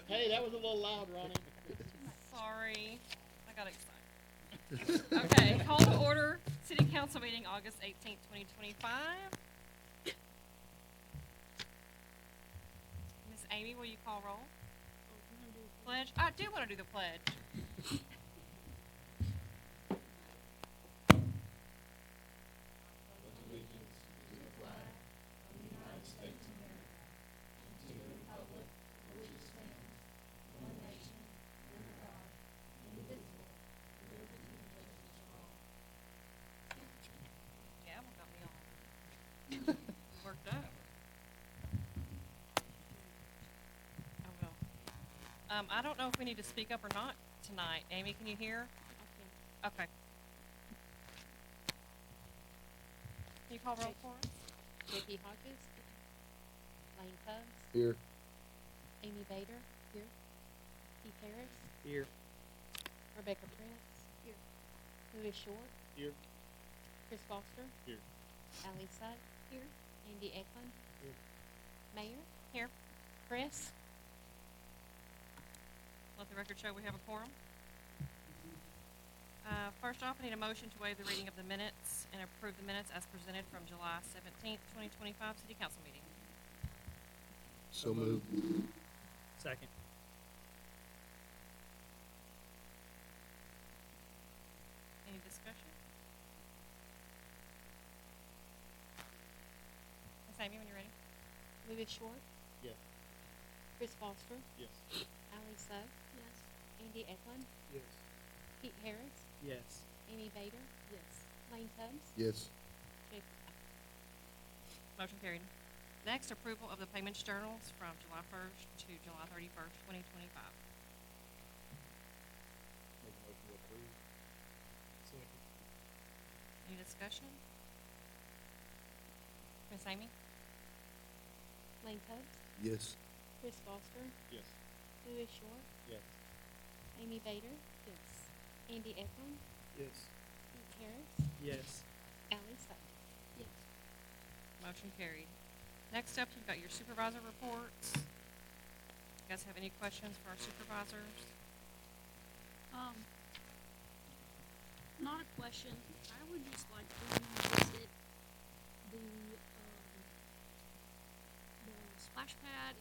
Hey, that was a little loud, Ronnie. Sorry, I got excited. Okay, call to order, city council meeting, August 18th, 2025. Miss Amy, will you call roll? Pledge? I do want to do the pledge. Gavel got me all worked up. Oh, well. I don't know if we need to speak up or not tonight. Amy, can you hear? Okay. Can you call roll for us? J.P. Hodges. Lane Tubbs. Here. Amy Bader. Here. Keith Harris. Here. Rebecca Prince. Here. Louis Short. Here. Chris Foster. Here. Allie Sugg. Here. Andy Eklund. Here. Mayor. Here. Chris. Let the record show we have a quorum. First off, I need a motion to waive the reading of the minutes and approve the minutes as presented from July 17th, 2025 City Council meeting. So moved. Second. Any discussion? Miss Amy, when you're ready. Louis Short. Yes. Chris Foster. Yes. Allie Sugg. Yes. Andy Eklund. Yes. Pete Harris. Yes. Amy Bader. Yes. Lane Tubbs. Yes. J.P. Motion carried. Next, approval of the payments journals from July 1st to July 31st, 2025. Make a motion to approve. Second. Any discussion? Miss Amy? Lane Tubbs. Yes. Chris Foster. Yes. Louis Short. Yes. Amy Bader. Yes. Andy Eklund. Yes. Pete Harris. Yes. Allie Sugg. Yes. Motion carried. Next up, you've got your supervisor reports. You guys have any questions for our supervisors? Not a question. I would just like to revisit the splash pad,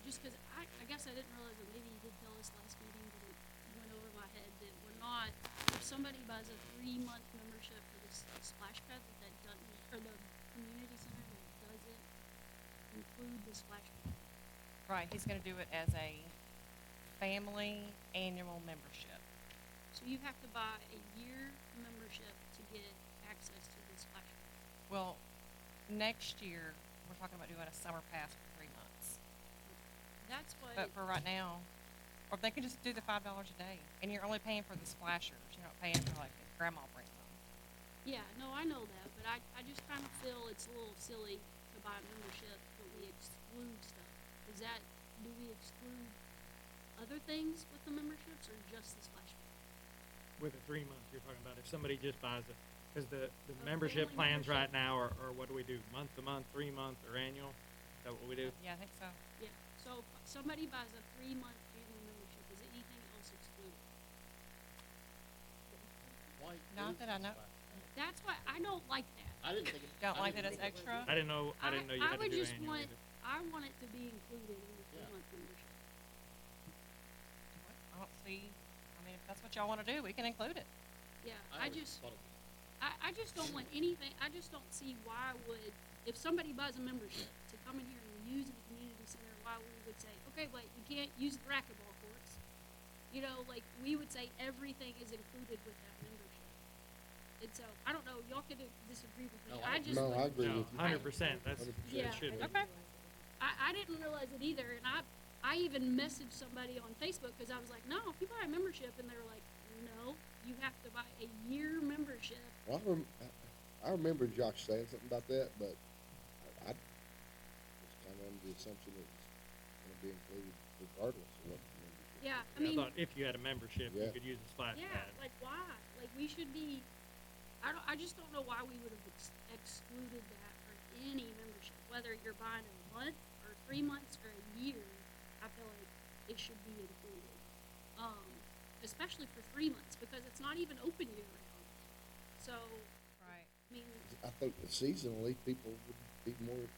just because I guess I didn't realize that maybe you did tell us last meeting, but it went over my head that we're not, if somebody buys a 3-month membership for the splash pad, that doesn't, or the community center, that doesn't include the splash pad. Right, he's gonna do it as a family annual membership. So you have to buy a year membership to get access to the splash pad. Well, next year, we're talking about doing a summer pass for 3 months. That's what. But for right now, or they can just do the $5 a day, and you're only paying for the splashers. You're not paying for like if grandma brings them. Yeah, no, I know that, but I just kind of feel it's a little silly to buy a membership, but we exclude stuff. Is that, do we exclude other things with the memberships, or just the splash pad? With a 3 month, you're talking about if somebody just buys it, because the A membership family plans right membership. now are what do we do? Month to month, 3 month, or annual? Is that what we do? Yeah, I think so. Yeah, so if somebody buys a 3-month family membership, is anything else excluded? Why? Not that I know. That's why I don't like that. I didn't think it. Don't I like that didn't it's think it extra? was. I didn't know. I didn't know you I had to would do just annual want, either. I want it to be included in the Yeah. 3-month membership. I don't see, I mean, if that's what y'all wanna do, we can include it. Yeah, I I always just, thought it was. I just don't want anything, I just don't see why would, if somebody buys a membership to come in here and use the community center, why we would say, okay, wait, you can't use the racquetball courts. You know, like, we would say everything is included with that membership. And so, I don't know, y'all could disagree with me, No, I just. no, I would- agree No, with you. 100%. That's 100%. Yeah. it should be. Okay. I didn't realize it either, and I even messaged somebody on Facebook, cause I was like, no, if you buy a membership, and they were like, no, you have to buy a year membership. Well, I remember Josh saying something about that, but I was kind of under the assumption it was going to be included regardless of what the membership. Yeah, I I mean, thought if you had a membership, Yeah. you could use the splash yeah, pad. like why? Like we should be. I just don't know why we would have excluded that for any membership, whether you're buying a month or 3 months or a year. I I feel like it should be included. Especially for 3 months, because it's not even open year round. So, Right. I mean, I think that seasonally, people would be more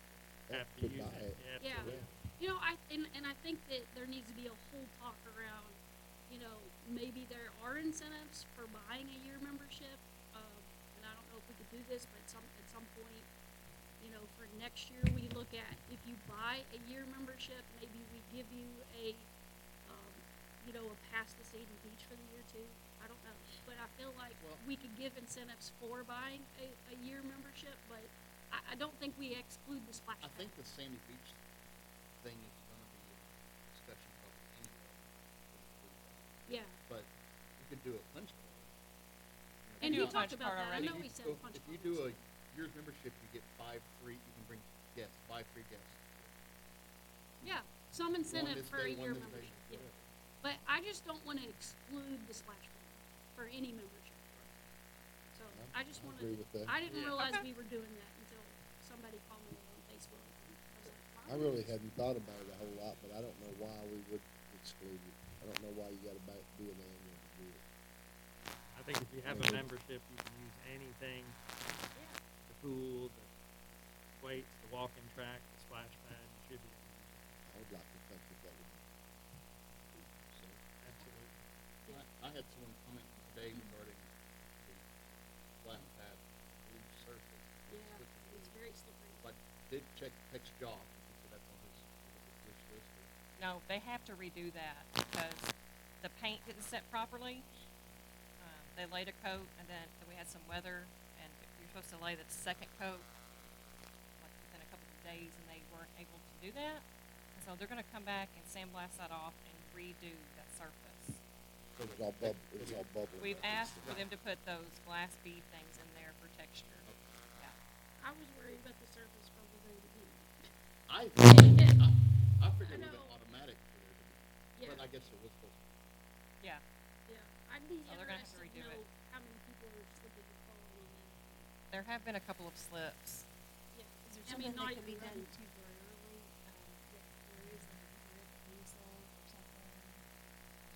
Have apt to to use buy it, it. yeah, yeah, absolutely. you know, I think that there needs to be a whole talk around, you know, maybe there are incentives for buying a year membership, and I don't know if we could do this, but at some point, you know, for next year, we look at, if you buy a year membership, maybe we give you a, you know, a pass to Sadie Beach for the year too. I don't know, but I feel like Well- we could give incentives for buying a year membership, but I don't think we exclude the splash I pad. think the Sandy Beach thing is gonna be a discussion topic anyway. Yeah, But you could do a punch card. You know, and do he a talked punch about card that, I already. know if he you said go- punch If you cards. do a year's membership, you get 5 free, you can bring guests, 5 free guests. Yeah, some incentive this for a day, one year this day, membership, yeah. whatever. But I just don't wanna exclude the splash pad for any membership. So, I just I wanted, agree with that. I didn't Yeah. realize Okay. we were doing that until somebody commented on Facebook, and I was like, why I would really we- hadn't thought about it a whole lot, but I don't know why we would exclude it. I don't know why you gotta do an annual to do it. I think if you have a Mhm. membership, you can use anything, Yeah, the pool, the weights, the walking track, the splash pad, you should be able to use it. I would like to think that would be, so. Absolutely. I had someone comment today regarding the flat pad blue surface. yeah, it's very slippery. But did text Josh, and he said that's on his wish list. No, they have to redo that because the paint didn't set properly. They laid a coat and then we had some weather and you're supposed to lay the second coat like within a couple of days and they weren't able to do that. And so they're gonna come back and sandblast that off and redo that surface. It was all bubbling. We've up and asked stuff. for them to put those glass bead things in there for texture. Yeah. I was worried about the surface from the very beginning. I figured it was know. automatic for there to be, Yeah, but I guess it was supposed to be. Yeah. yeah, I'd be So they're gonna have to interested to redo know it. how many people are slipping and falling on that. There have been a couple of slips. Yeah, Is there I something mean, not that could be even done running. temporarily, that there is like a grip hangs off or something?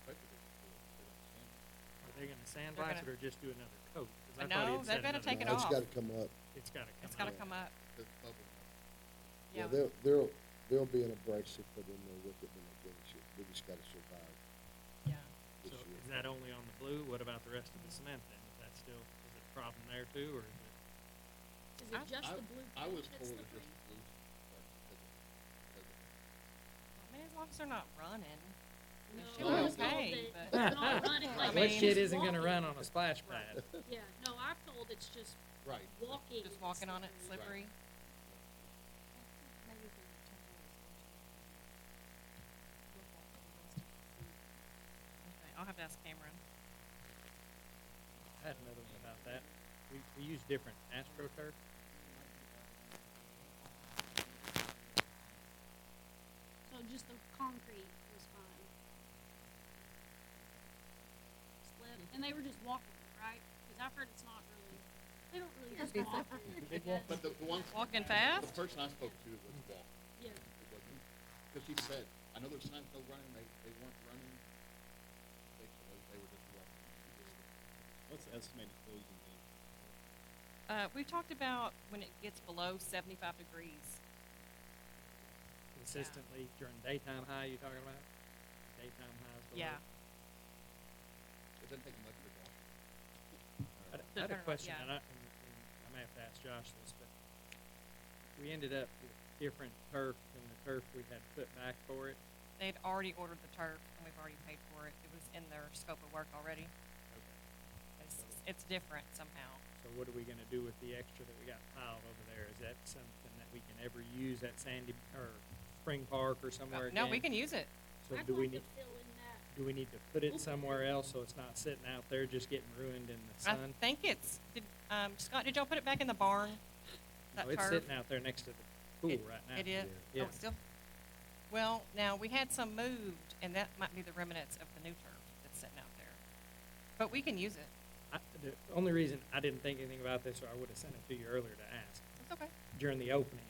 Especially if it's full, they don't stand it. Are they gonna sandblast it gonna- or just do another coat? 'Cause I No, thought he had they're said gonna another take it No, off. It's gotta come up. It's gotta come It's gotta out. come up. The bubble. Yeah, Yeah. there'll be an abrasive put in there with it when they finish it. We just gotta survive Yeah. this So year. is that only on the blue? What about the rest of the cement then? Is that still, is it a problem there too, or is it? Is it just I- the blue I was paint that's told it was slippery? just blue, but because I mean, as long as they're not running. No, It I should was be told okay, that but. they're not running, I like, mean- What it's kid just isn't gonna walking. run on a splash pad? Yeah, no, I'm told it's just right. walking. Just walking on it, slippery. Maybe we can temporarily look at the rest of the food. Okay, I'll have to ask Cameron. I had another one about that. We use different AstroTurf. So just the concrete was fine. Slip, and they were just walking, right? Cause I've heard it's not really, they don't really just walk. Big walk. But the ones. Walking The fast? person I spoke to was walk. Yeah, It wasn't, because she said, I know there's signs no running, they weren't running. They were just walking. What's the estimated closing date? We talked about when it gets below 75 degrees. Consistently during daytime high, you talking about? Daytime highs below? Yeah. It doesn't take much for walk. I had a question, Yeah. and I may have to ask Josh this, but we ended up with different turf than the turf we had put back for it. They'd already ordered the turf and we've already paid for it. It was in their scope of work already. It's different somehow. So what are we gonna do with the extra that we got piled over there? Is that something that we can ever use at Sandy, or Spring Park or somewhere again? No, we can use it. So I'd do we like to need, fill in that. do we need to put it somewhere else so it's not sitting out there just getting ruined in the I sun? think Scott, did y'all put it back in the barn? That No, it's turf? sitting out there next to the pool It- right now. It is? Yeah. Oh, it's still? Well, now, we had some moved, and that might be the remnants of the new turf that's sitting out there. But we can use it. The only reason I didn't think anything about this, or I would've sent it to you earlier to ask, It's okay. during the opening,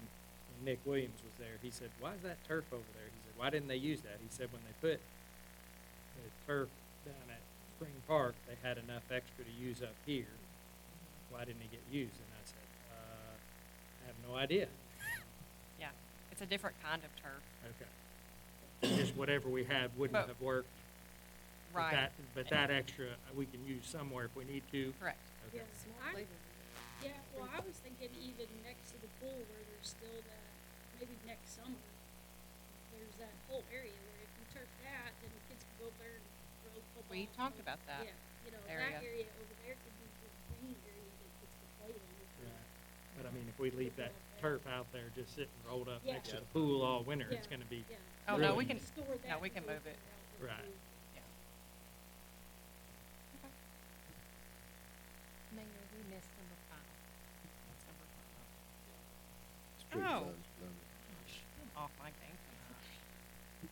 when Nick Williams was there, he said, why is that turf over there? He said, why didn't they use that? He said when they put the turf down at Spring Park, they had enough extra to use up here. Why didn't it get used? And I said, I have no idea. Yeah, it's a different kind of turf. Okay. Just whatever we had wouldn't But- have worked. But Right. But that extra, we can use somewhere if we need to. Correct. Okay. Yes, I- Yeah, well, I was thinking even next to the pool where there's still that, maybe next summer, there's that whole area where if you turf that, then the kids can go up there and throw football. We talked about that Yeah, you know, area. that area over there could be the green area that kids could play in. Right. But I mean, if we leave that turf out there just sitting rolled up Yeah. next to the pool all winter, it's Yeah, gonna be, yeah. Oh, So no, you we can- store no, that we can before move it. you go out with the Right. pool. Yeah. Okay. Mayor, we missed number 5. That's number 5. Street Oh. funds, done. Gosh, I'm off my game tonight.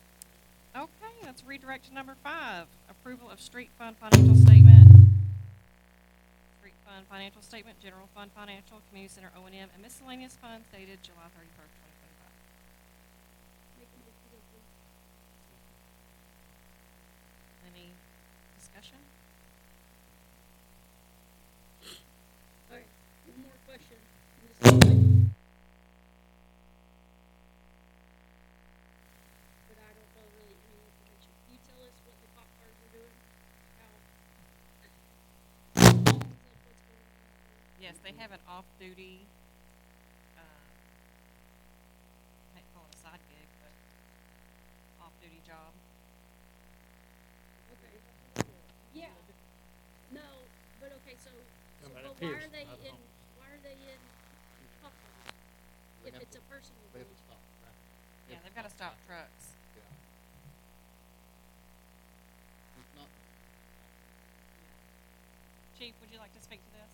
Okay, let's redirect to number 5, approval of street fund financial statement. Street fund financial statement, general fund financial, community center O&M, and miscellaneous funds dated July 31st, 2025. Make a motion to approve. Any discussion? All right, one more question. And this is like- But I don't know really any information. Can you tell us what the cop cars are doing? How? Like what's going on out there? Yes, they have an off-duty, I hate to call it a side gig, but off-duty job. Okay. Yeah. No, but okay, so Somebody but why appears, are they not in, homeless. why are they in cop cars? They If have it's to- a personal They have thing? to stop traffic. Yeah, they've gotta stop trucks. Yeah. It's not, Chief, would you like to speak to this?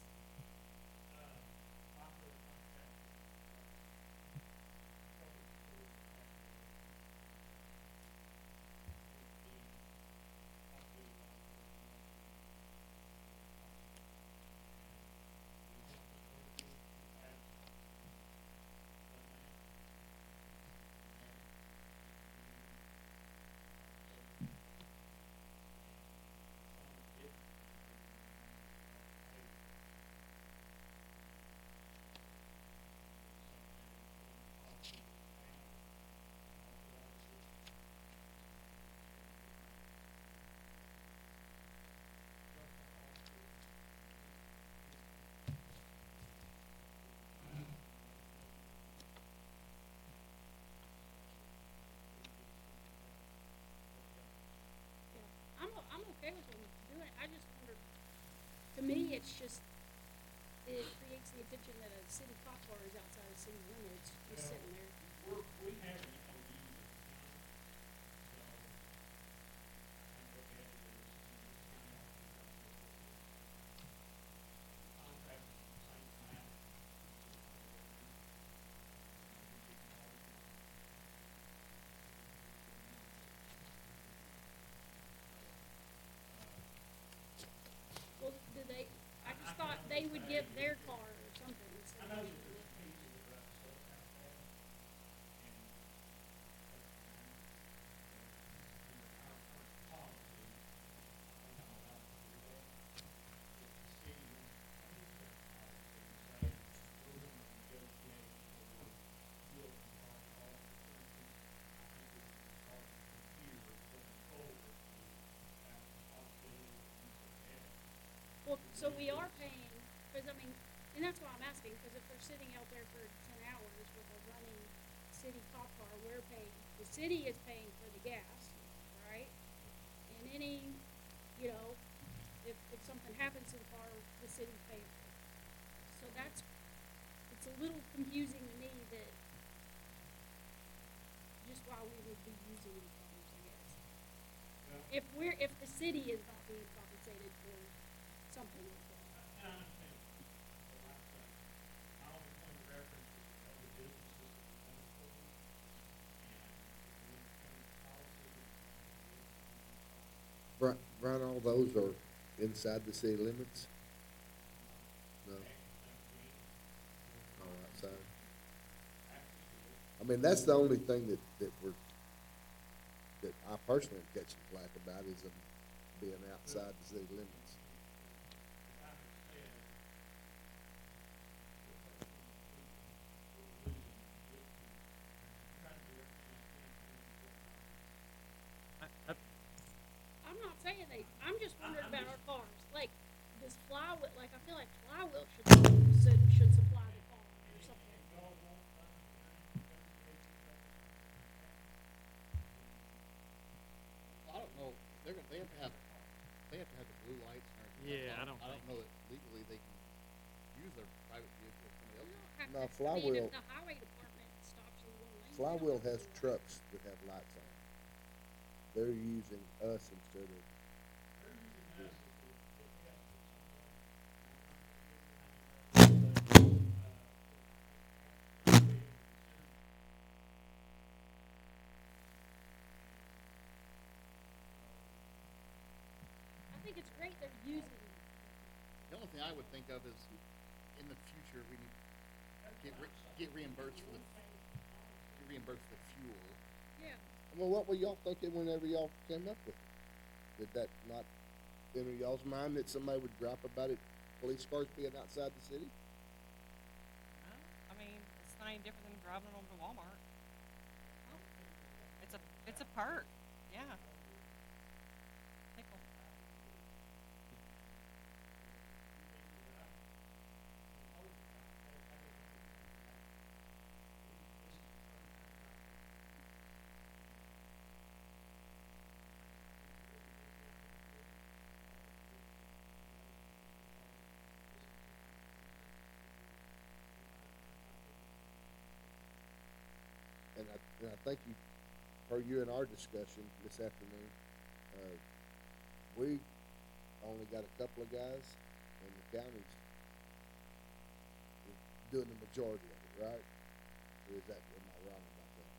Yeah. I'm okay with them doing it. I just wonder, to me, it's just, it creates the attention that a city cop car is outside of city limits, just sitting there. Well, do they, I just thought they would give their car or something instead of using it. Well, so we are paying, cause I mean, and that's why I'm asking, cause if they're sitting out there for 10 hours with a running city cop car, we're paying, the city is paying for the gas, right? And any, you know, if something happens to the car, the city's paying for it. So that's, it's a little confusing to me that just why we would be using these cars, I guess. If the city is not being compensated for something like that. Brian, all those are inside the city limits? No? All outside? I mean, that's the only thing that we're that I personally am catching flack about is them being outside the city limits. I'm not saying I'm just wondering about our cars. Like, does Flywheel, like, I feel like Flywheel should supply the car or something. I don't know, they have to have the blue lights and everything. Yeah, I don't I don't think- know that legally they can use their private vehicle if somebody else. You don't have No, to, I mean, Flywheel- if the highway department stops you one lane. you don't Flywheel have to has do that. trucks that have lights on. They're using us instead of. I think it's great they're using it. The only thing I would think of is, in the future, we need get reimbursed for the fuel. Yeah. Well, what were y'all thinking whenever y'all came up with it? Did that not enter y'all's mind that somebody would gripe about it, police cars being outside the city? No, I mean, it's not any different than driving over to Walmart. It's a perk, yeah. Nickel. And I think you, per you and our discussion this afternoon, we only got a couple of guys, and the county's doing the majority of it, right? Or is that, am I wrong about that?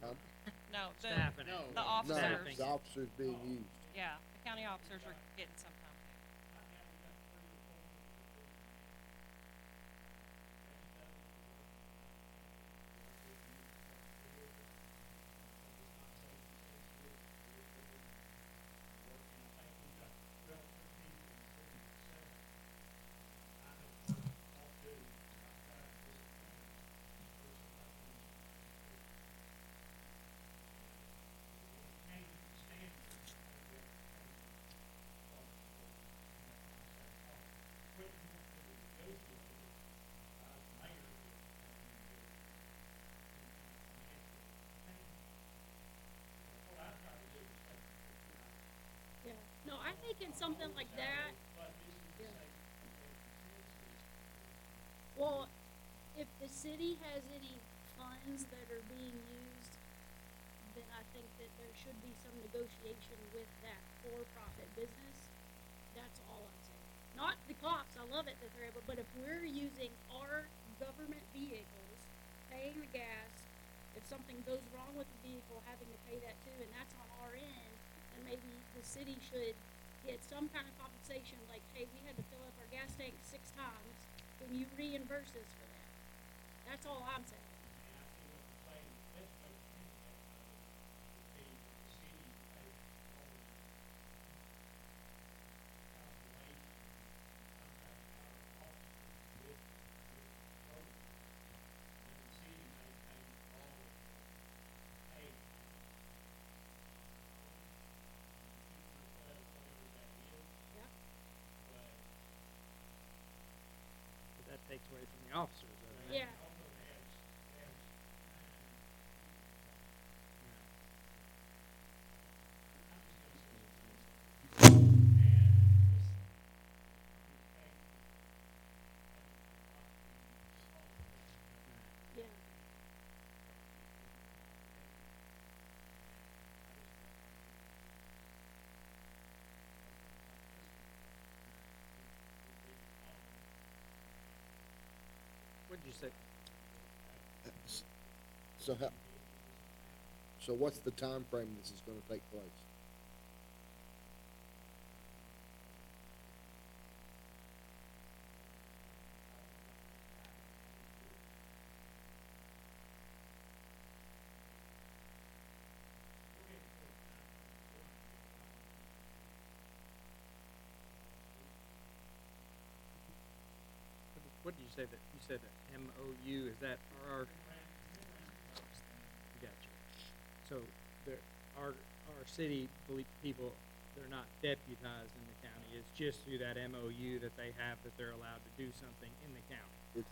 Huh? No, Staffing it. No. the No, officers, the officers being used. yeah, the county officers are getting some time too. Yeah. No, I think in something like that. Yeah. Well, if the city has any funds that are being used, then I think that there should be some negotiation with that for-profit business. That's all I'm saying. Not the cops, I love it that they're able, but if we're using our government vehicles, paying the gas, if something goes wrong with the vehicle, having to pay that too, and that's on our end, then maybe the city should get some kind of compensation, like, hey, we had to fill up our gas tank 6 times, can you reimburse us for that? That's all I'm saying. Yeah. But that takes away from the officers, doesn't it? Yeah. Yeah. What'd you say? So how, so what's the time frame this is gonna take place? you said that MOU, is that our? Gotcha. So there, our city people, they're not deputized in the county. It's just through that MOU that they have that they're allowed to do something in the county.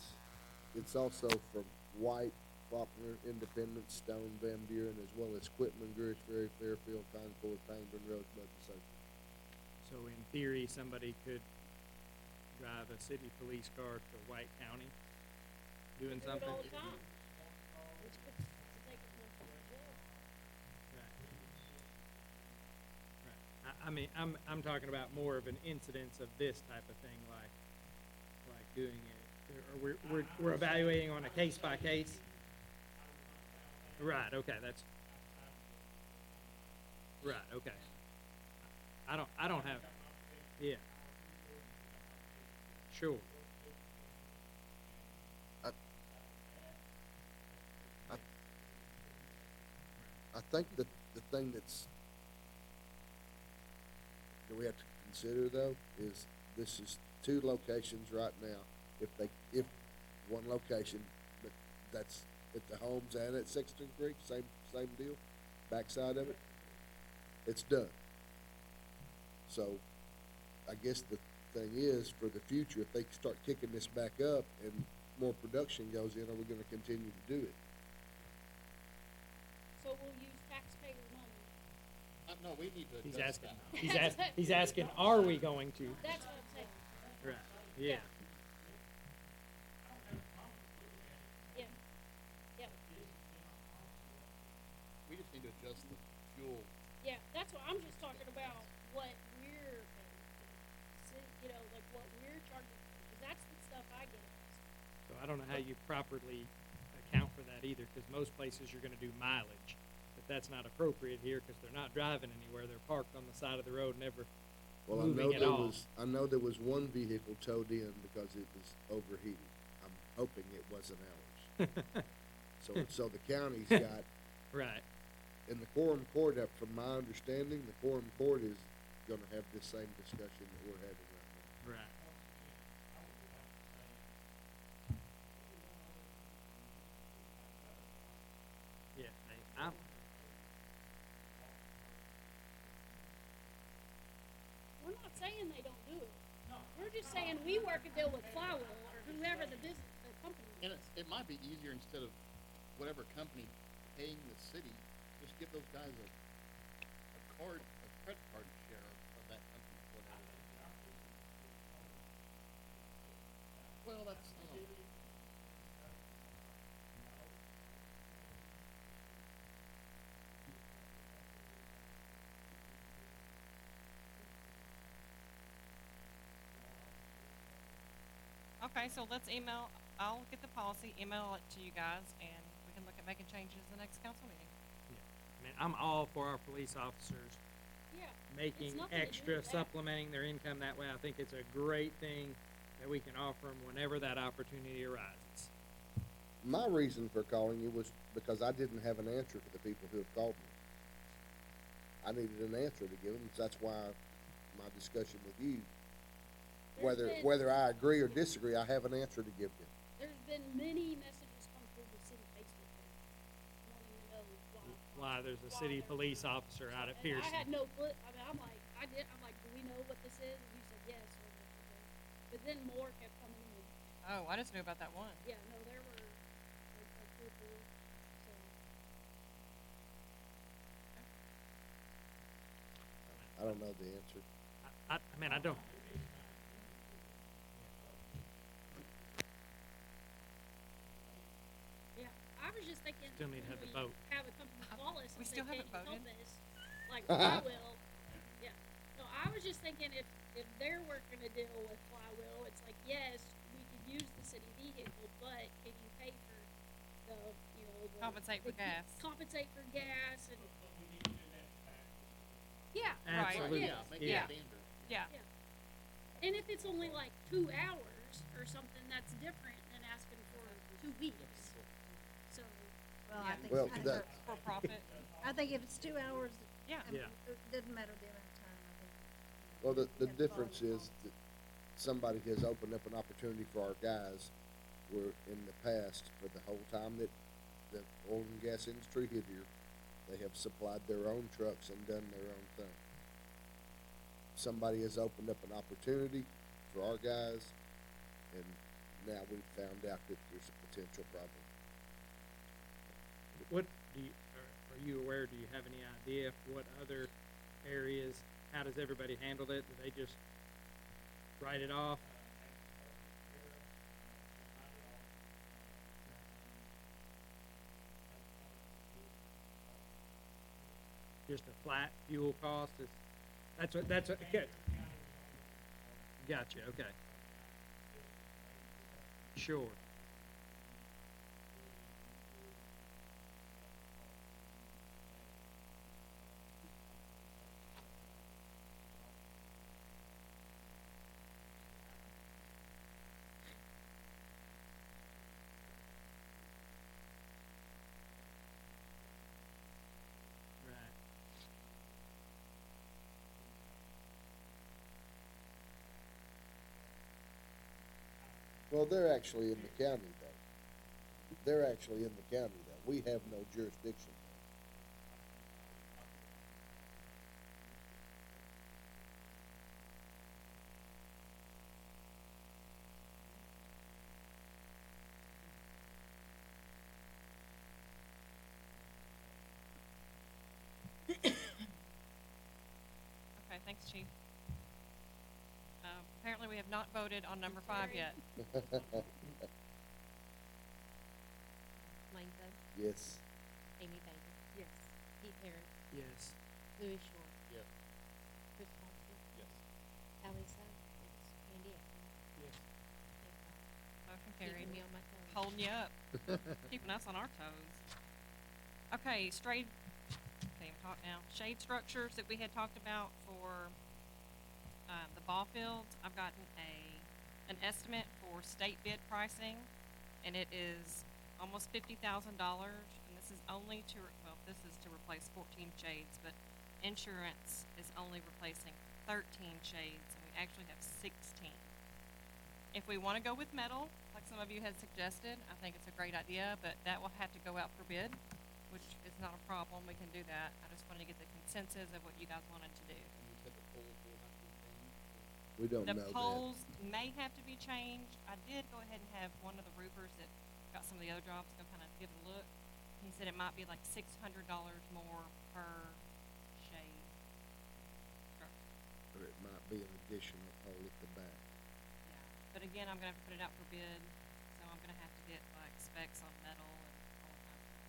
It's also from White, Faulkner, Independence, Stone, Van Buren, as well as Quitman, Gurich Ferry, Fairfield, Concord, Pangburn, Rosebud, and so forth. So in theory, somebody could drive a city police car to White County doing Do it something? all the time. It's good to take it more from the jail. Right. Right. I mean, I'm talking about more of an incidence of this type of thing, like doing it, or we're evaluating on a case by case. Right. Okay. That's right. Okay. I don't have. Yeah. Sure. I think that the thing that we have to consider though is this is two locations right now. If one location, but that's at the Holmes and at Sexton Creek, same deal, backside of it, it's done. So I guess the thing is for the future, if they start kicking this back up and more production goes in, are we gonna continue to do it? So we'll use taxpayer money. No, we need to He's adjust asking. that. He's asking. Are we going to? That's what I'm saying. Right. Yeah. Yeah. Yeah. We just need to adjust the fuel. Yeah, that's what I'm just talking about. What we're, you know, like what we're charging. Because that's the stuff I get asked. So I don't know how you properly account for that either, because most places you're going to do mileage, but that's not appropriate here because they're not driving anywhere. They're parked on the side of the road, never Well, moving at all. I know there was one vehicle towed in because it was overheated. I'm hoping it wasn't ours. So the county's got, Right. in the quorum court, from my understanding, the quorum court is gonna have this same discussion that we're having right now. Right. Yeah. I'm, We're not saying they don't do it. We're just saying we work a deal with Flywheel or whoever the business, the company And is. it might be easier instead of whatever company paying the city, just give those guys a credit card share of that company, whatever. Well, that's, Okay, so let's I'll get the policy, email it to you guys, and we can look at making changes in the next council meeting. yeah. I mean, I'm all for our police officers Yeah. making nothing to do extra, with that. supplementing their income that way. I think it's a great thing that we can offer them whenever that opportunity arises. My reason for calling you was because I didn't have an answer for the people who have called me. I needed an answer to give them, so that's why my discussion with you, whether I agree or disagree, I have an answer to give them. There's been many messages come through the city Facebook page wanting to know why. Why there's a city police officer out at And Pearson. I had no clue. I mean, I'm like, do we know what this is? And you said yes. So I was like, okay. But then more kept coming in. Oh, I just knew about that one. Yeah, no, there were like 3 or 4. So I don't know the answer. I mean, I don't. yeah, I was just thinking. Still need to have when the we vote. Have a company call us We and still say, haven't can you help voted. us? Like Flywheel. Yeah. No, I was just thinking if they're working a deal with Flywheel, it's like, yes, we could use the city vehicle, but can you pay for the, Compensate for gas. Compensate for gas and. Yeah. Right. Absolutely. Yes. make Yeah. it standard. Yeah. Yeah. And if it's only like 2 hours or something, that's different than asking for 2 weeks. So, Well, Yeah. I think, Well, I think- that- For profit. I think if it's 2 hours, Yeah. I mean, Yeah. it doesn't matter the amount of time, I think. Well, the You have to follow difference the is that somebody has opened up an opportunity for our guys where in the past, for the whole time that the oil and gas industry hit here, they have supplied their own trucks and done their own thing. Somebody has opened up an opportunity for our guys, and now we've found out that there's a potential problem. What do you, are you aware, do you have any idea what other areas, how does everybody handle it? Do they just write it off? Just a flat fuel cost is, that's what, okay. Gotcha, okay. Sure. Right. Well, they're actually in the county though. They're actually in the county though. We have no jurisdiction. Okay, thanks, Chief. Apparently we have not voted on number 5 yet. Mine does. Yes. Amy Baker. Yes. Pete Harris. Yes. Louis Short. Yes. Chris Thompson. Yes. Alisa. Yes. Andy Eckman. Yes. Nick Fox. Motion carried. Keeping me on my toes. Holding you up, keeping us on our toes. Okay, can't even talk now. Shade structures that we had talked about for, the ball fields, I've gotten an estimate for state bid pricing, and it is almost $50,000, and this is only to, this is to replace 14 shades, but insurance is only replacing 13 shades, and we actually have 16. If we wanna go with metal, like some of you had suggested, I think it's a great idea, but that will have to go out for bid, which is not a problem, we can do that. I just wanted to get the consensus of what you guys wanted to do. And you said the poles will have to be changed. We don't The know that. poles may have to be changed. I did go ahead and have one of the roofers that got some of the other jobs go kind of give it a look. He said it might be like $600 more per shade structure. Or it might be an additional pole at the back. Yeah, but again, I'm gonna have to put it out for bid, so I'm gonna have to get like specs on metal and all of that stuff.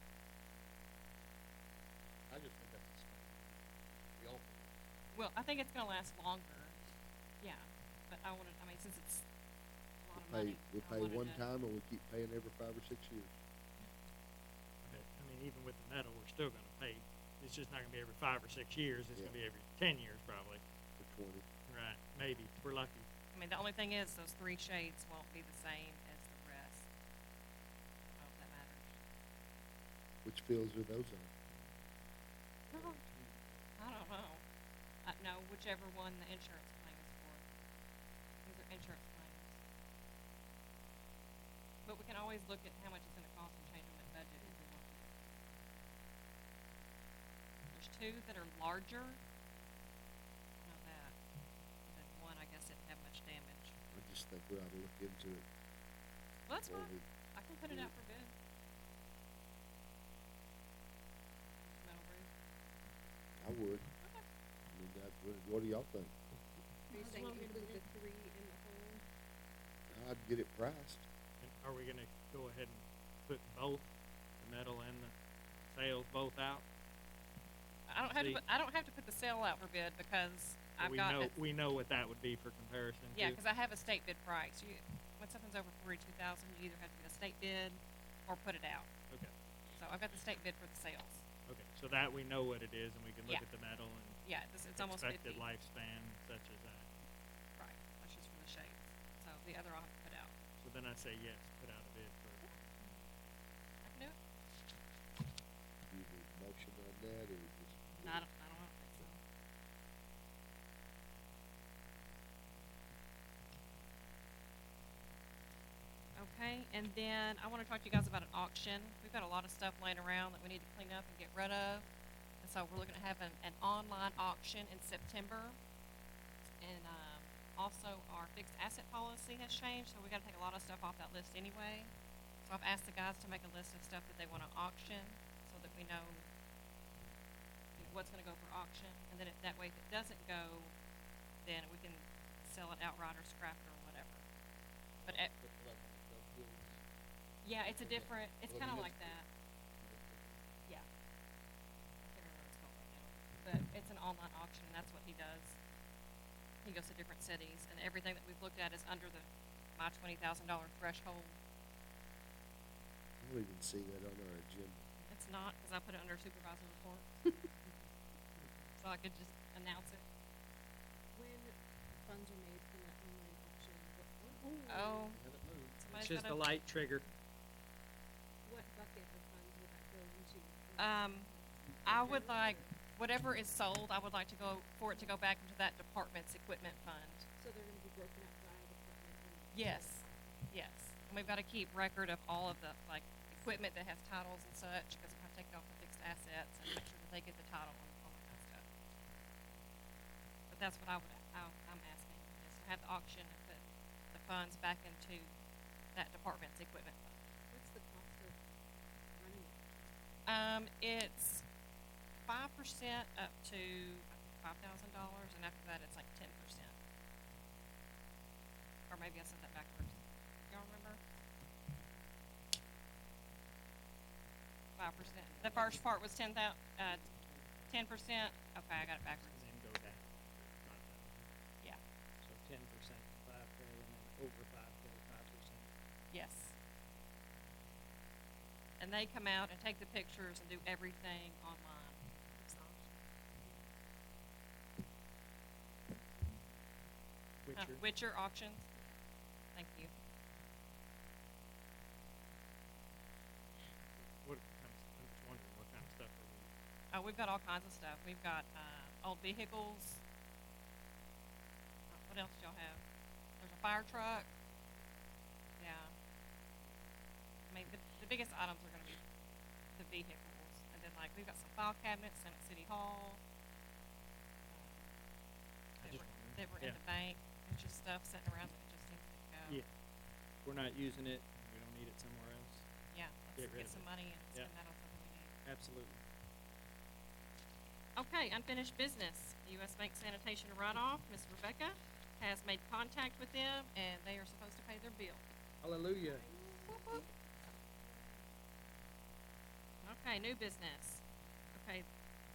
I just think that's a spec. We all think. Well, I think it's gonna last longer, yeah, but since it's a lot of money. We I pay wanted one to- time and we keep paying every 5 or 6 years. But, I mean, even with the metal, we're still gonna pay, it's just not gonna be every 5 or 6 years, it's gonna be every 10 years probably. For 20. Right, maybe, if we're lucky. I mean, the only thing is, those 3 shades won't be the same as the rest. I don't know if that matters. Which fields are those on? I don't know. No, whichever one the insurance claim is for. These are insurance claims. But we can always look at how much it's gonna cost and change them in budget if we want to. There's 2 that are larger. I know that. And then one, I guess, didn't have much damage. I just think we ought to look into it. Well, that's before fine. we- I can put it out for bid. Metal roof. I would. Okay. I mean, what do y'all think? Are you As saying long as include the it- 3 in the hole? I'd get it priced. And are we gonna go ahead and put both, the metal and the sails both out? I don't have to See. put, I don't have to put the sale out for bid because I've got it. We know what that would be for comparison too. Yeah, because I have a state bid price. When something's over 42,000, you either have to get a state bid or put it out. Okay, So I've got the state bid for the sales. okay, so that we know what it is and we can look Yeah. at the metal and Yeah, it's almost 50. expected lifespan such as that. Right, that's just for the shades. So the other I'll have to put out. So then I say yes, put out a bid for, I can do it. Do you need motion on that or just? No, I don't think so. Okay, and then I wanna talk to you guys about an auction. We've got a lot of stuff laying around that we need to clean up and get rid of. And so we're looking at having an online auction in September. And, also our fixed asset policy has changed, so we gotta take a lot of stuff off that list anyway. So I've asked the guys to make a list of stuff that they wanna auction, so that we know, what's gonna go for auction. And then that way, if it doesn't go, then we can sell it outright or scrap it or whatever. But, But like on the Gov Deals, yeah, it's a different, it's Well, kinda municipal. like that. Yeah. I can't remember what it's called right now. But it's an online auction, and that's what he does. He goes to different cities, and everything that we've looked at is under my $20,000 threshold. I don't even see that on our agenda. It's not, because I put it under supervisor report. So I could just announce it. When funds are made from that online auction, Oh, Have it moved. somebody's It's just gotta. a light trigger. what bucket of funds would that go into? I would like, whatever is sold, I would like for it to go back into that department's equipment fund. So they're gonna be broken up by department and. Yes, yes. And we've gotta keep record of all of the, like, equipment that has titles and such, because we're gonna take it off the fixed assets and make sure that they get the title and all that kind of stuff. But that's what I'm asking, is to have the auction and put the funds back into that department's equipment fund. What's the cost of running it? It's 5% up to, I think, $5,000, and after that, it's like 10%. Or maybe I said that backwards. Y'all remember? 5%. The first part was 10%. Okay, I got it backwards. And then go down. Not down. Yeah. So 10% to 5K, and then over 5K, 5%. Yes. And they come out and take the pictures and do everything online. Witcher. Witcher Auctions. Thank you. I'm just wondering what kind of stuff are we? Oh, we've got all kinds of stuff. We've got old vehicles. What else do y'all have? There's a fire truck. Yeah. I mean, the biggest items are going to be the vehicles, and then like we've got some file cabinets in at City Hall. I just wondered. That were in Yeah. the bank. It's just stuff sitting around that just needs to go. Yeah. If we're not using it, we don't need it somewhere else. Yeah. Get Let's rid get of some it. money and Yeah. spend that on something we need. Absolutely. Okay, unfinished business. U.S. Bank Sanitation Runoff, Miss Rebecca has made contact with them, and they are supposed to pay their bill. Hallelujah. Whoop, whoop. Okay, new business. Okay,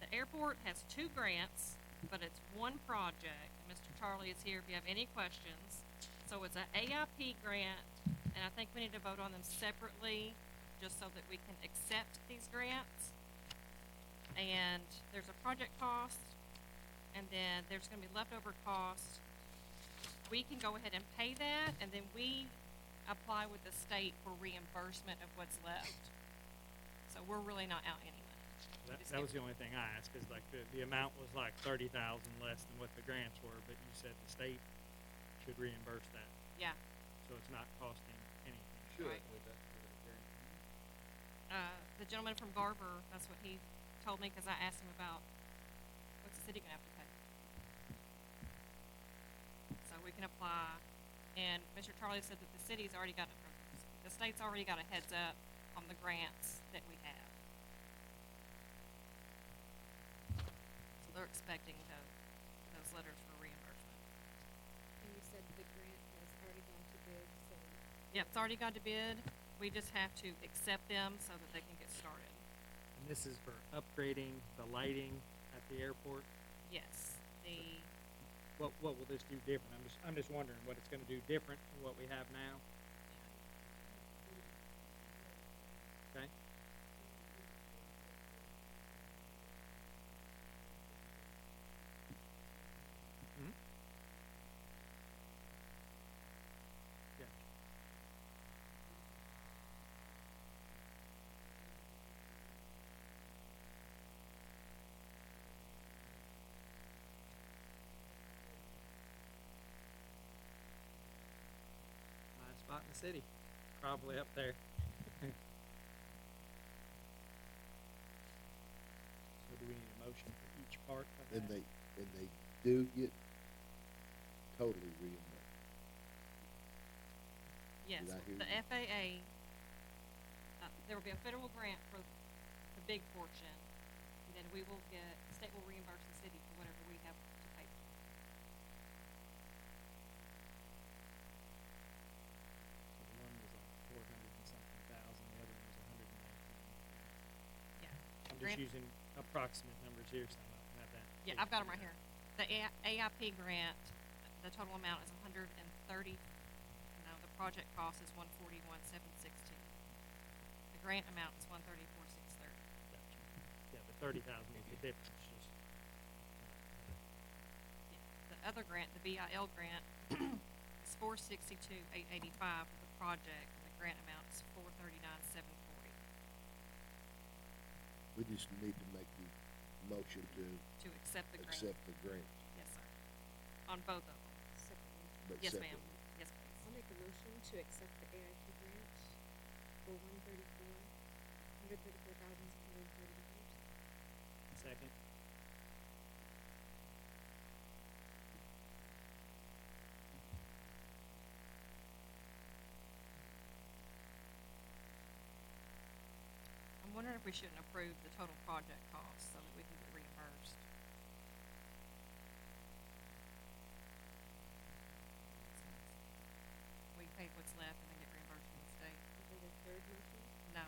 the airport has 2 grants, but it's one project. And Mr. Charlie is here if you have any questions. So it's a AIP grant, and I think we need to vote on them separately, just so that we can accept these grants. And there's a project cost, and then there's gonna be leftover cost. We can go ahead and pay that, and then we apply with the state for reimbursement of what's left. So we're really not out any money. That was the only thing I asked, is like the amount was like 30,000 less than what the grants were, but you said the state should reimburse that, Yeah, so it's not costing anything. Should, Right. with that guarantee. the gentleman from Garver, that's what he told me, cause I asked him about, what's the city gonna have to pay? So we can apply, and Mr. Charlie said that the city's already got, the state's already got a heads up on the grants that we have. So they're expecting those letters for reimbursement. And you said the grant has already gone to bid, so. Yep, it's already got to bid, we just have to accept them so that they can get started. And this is for upgrading the lighting at the airport. Yes, What will this do different? I'm just wondering what it's gonna do different from what we have now. Okay? Hmm? Yeah. Nice spot in the city, probably up there. So do we need a motion for each part of that? And they do get totally reimbursed. Yes, Did I hear the you? FAA, there will be a federal grant for the big portion, and then we will get, the state will reimburse the city for whatever we have to pay. So the one was like 400 and something thousand, the other one was 119. Yeah. I'm Grant- just using approximate numbers here, so I don't have that. Yeah, I've got them right here. The AIP grant, the total amount is 130, no, the project cost is 141,762. The grant amount is 134,630. Gotcha. Yeah, the 30,000 is the difference, just. Yeah. The other grant, the BIL grant, is 462,885 for the project, and the grant amount is 439,740 We just need to make the motion to to accept the grant. accept the grant, Yes, sir. On both of them. Separately. but Yes, ma'am. separately. Yes, please. I'll make a motion to accept the AIP grant for $134,630. Second. I'm wondering if we shouldn't approve the total project cost so that we can get reimbursed. Makes sense. We pay what's left and then get reimbursed from the state. Is there a third motion? No,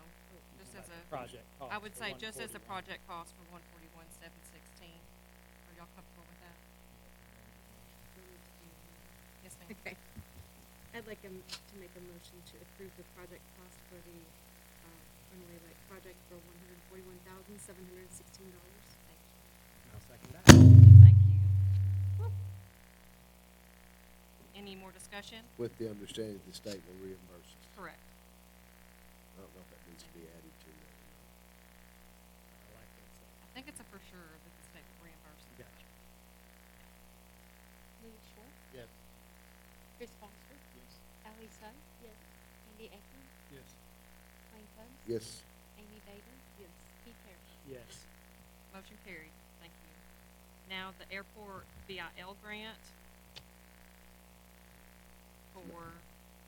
just as Like a, the project cost I would for say just as the 141. project cost for 141,716. Are y'all comfortable with that? Or need to do that? Yes, ma'am. Okay. I'd like to make a motion to approve the project cost for the, runway light project for $141,716. Thank you. I'll second that. Thank you. Woo. Any more discussion? With the understanding the state will reimburse us. Correct. I don't know if that needs to be added to that or not. I like that. I think it's a for sure that the state will reimburse us. Gotcha. Louis Short, Yes. Chris Foster, Yes. Ally Sugg, Yes. Andy Eckman, Yes. Wayne Tubbs, Yes, Amy Bader, Yes. Keith Harris. Yes. Motion carried. Thank you. Now, the airport BIL grant for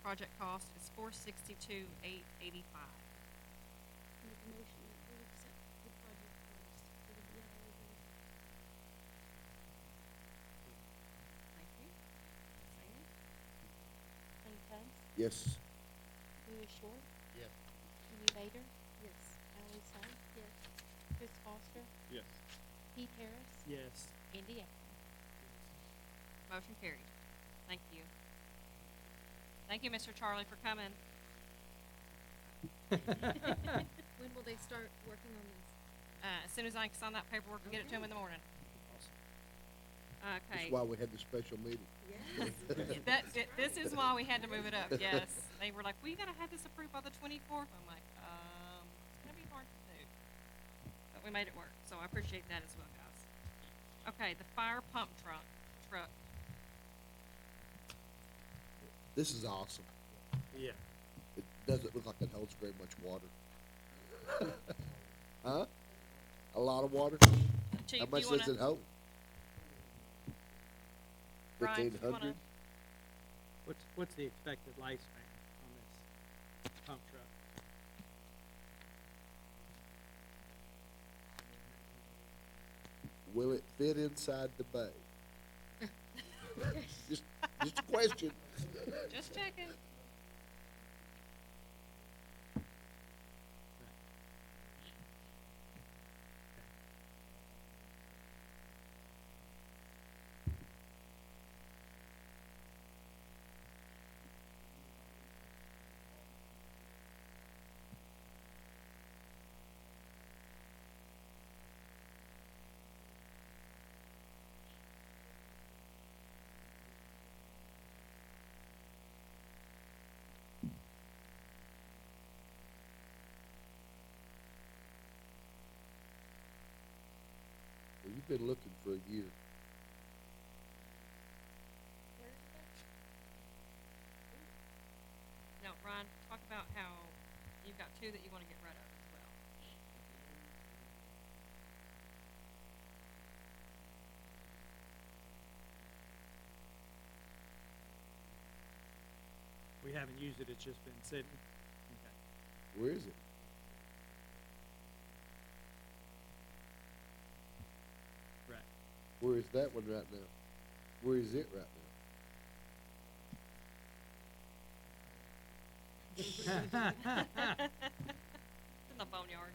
project cost is 462,885. Make a motion that we accept the project cost for the BIA grant. Thank you. Sam? Wayne Tubbs, yes, Louis Short, Yes. Amy Bader, Yes. Ally Sugg, Yes. Chris Foster, Yes. Keith Harris, Yes. Andy Eckman. Motion carried. Thank you. Thank you, Mr. Charlie, for coming. When will they start working on this? As soon as I can sign that paperwork and get it to him in the morning. that's Okay. why we had the special meeting. Yes. This is why we had to move it up, yes. They were like, we gotta have this approved by the 24th. I'm like, it's gonna be hard to do. But we made it work, so I appreciate that as well, guys. Okay, the fire pump truck. This is awesome. Yeah. It doesn't look like it holds very much water. Huh? A lot of water? Chief, How do much you wanna, does it hold? Brian, do you 1,500? What's the expected lifespan on this pump truck? Will it fit inside the bay? Just a question. just checking. Well, you've been looking for a year. Now, Ryan, talk about got two that you wanna get rid of as well. We haven't used it, it's just been sitting. Okay. Where is it? Right. Where is that one right now? Where is it right now? In the boneyard.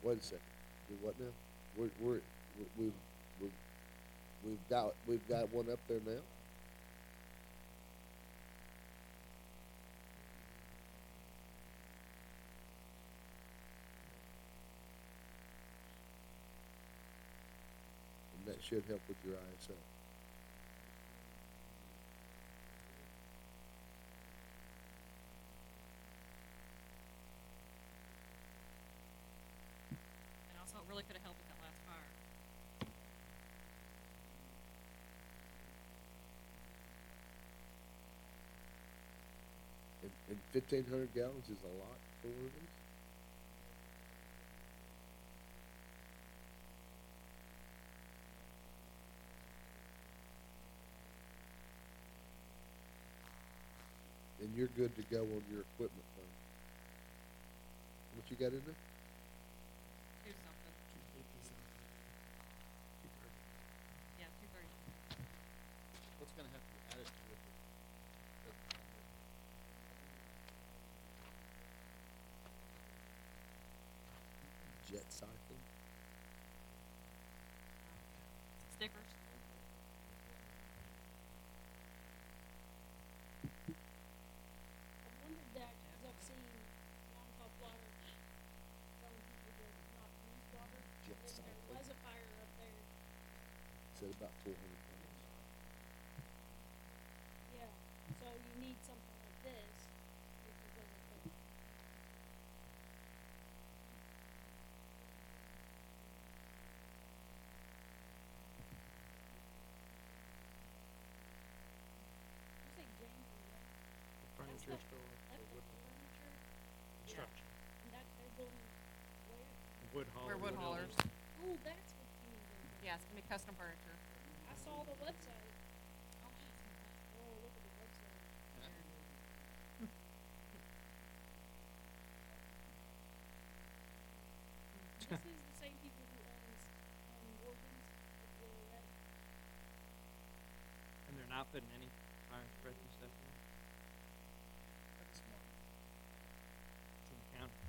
Wait a second. Do what now? We've got one up there now? And that should help with your ISO. And also, it really could've helped with that last fire. And 1,500 gallons is a lot for one of these? And you're good to go on your equipment fund. What you got in there? Do something. Yeah, 230. What's gonna have to be added to it? Jet siphon? Stickers. I wondered that, cause I've seen Montauk Water telling people to not use water. Jet There cycle. was a fire up there, Said about 400 pounds. yeah, so you need something like this if you're gonna put. You say James and Wayne? Furniture That's store, That's or wood the furniture, construction, and that they're going where? wood hauler. We're wood haulers. Oh, that's what you mean. Yeah, it's gonna be custom furniture. I saw the website. Oh, Oh, look at the website. This is the same people who owns, Morgan's, up where we're at. And they're not putting any fire suppression stuff in, That's smart. it's in the county.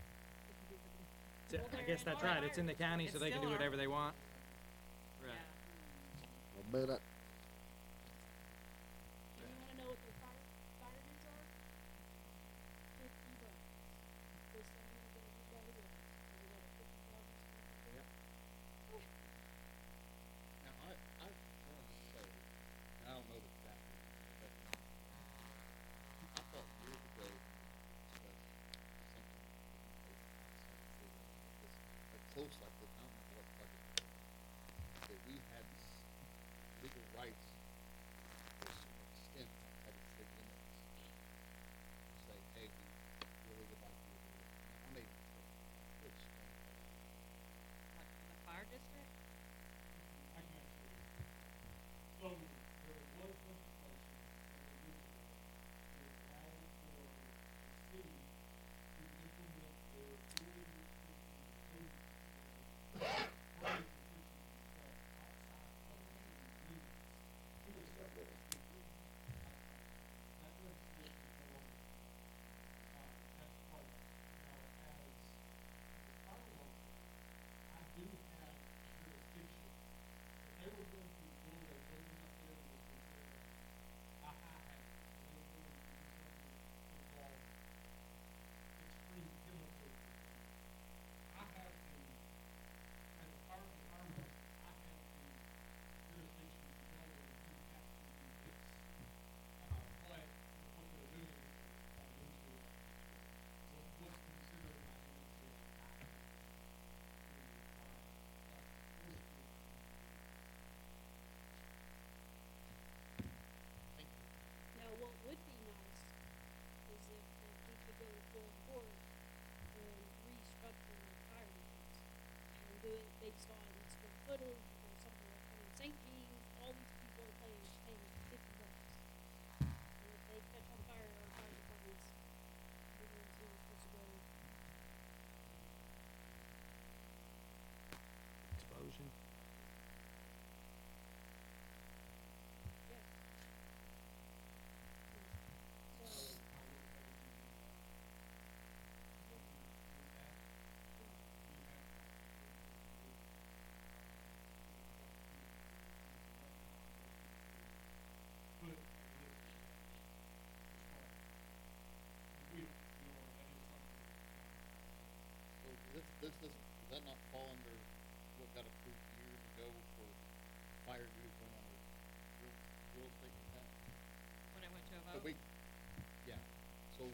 Well, I they're guess in that's our right, it's in the county, so It's they can still do our- whatever they want. Yeah. Right. Oh, man, And you wanna know what their fire bids are? $50. They send me the everybody else. We got a 50,000 square foot. Yep. Now, I wanna say, and I don't know the exact reason, but I thought years ago, when we discussed something close like this, I don't remember what project it was, that we had legal does that not fall under what got approved years ago for fire duties going on with real estate like that? When it went to a So vote. we, yeah, so,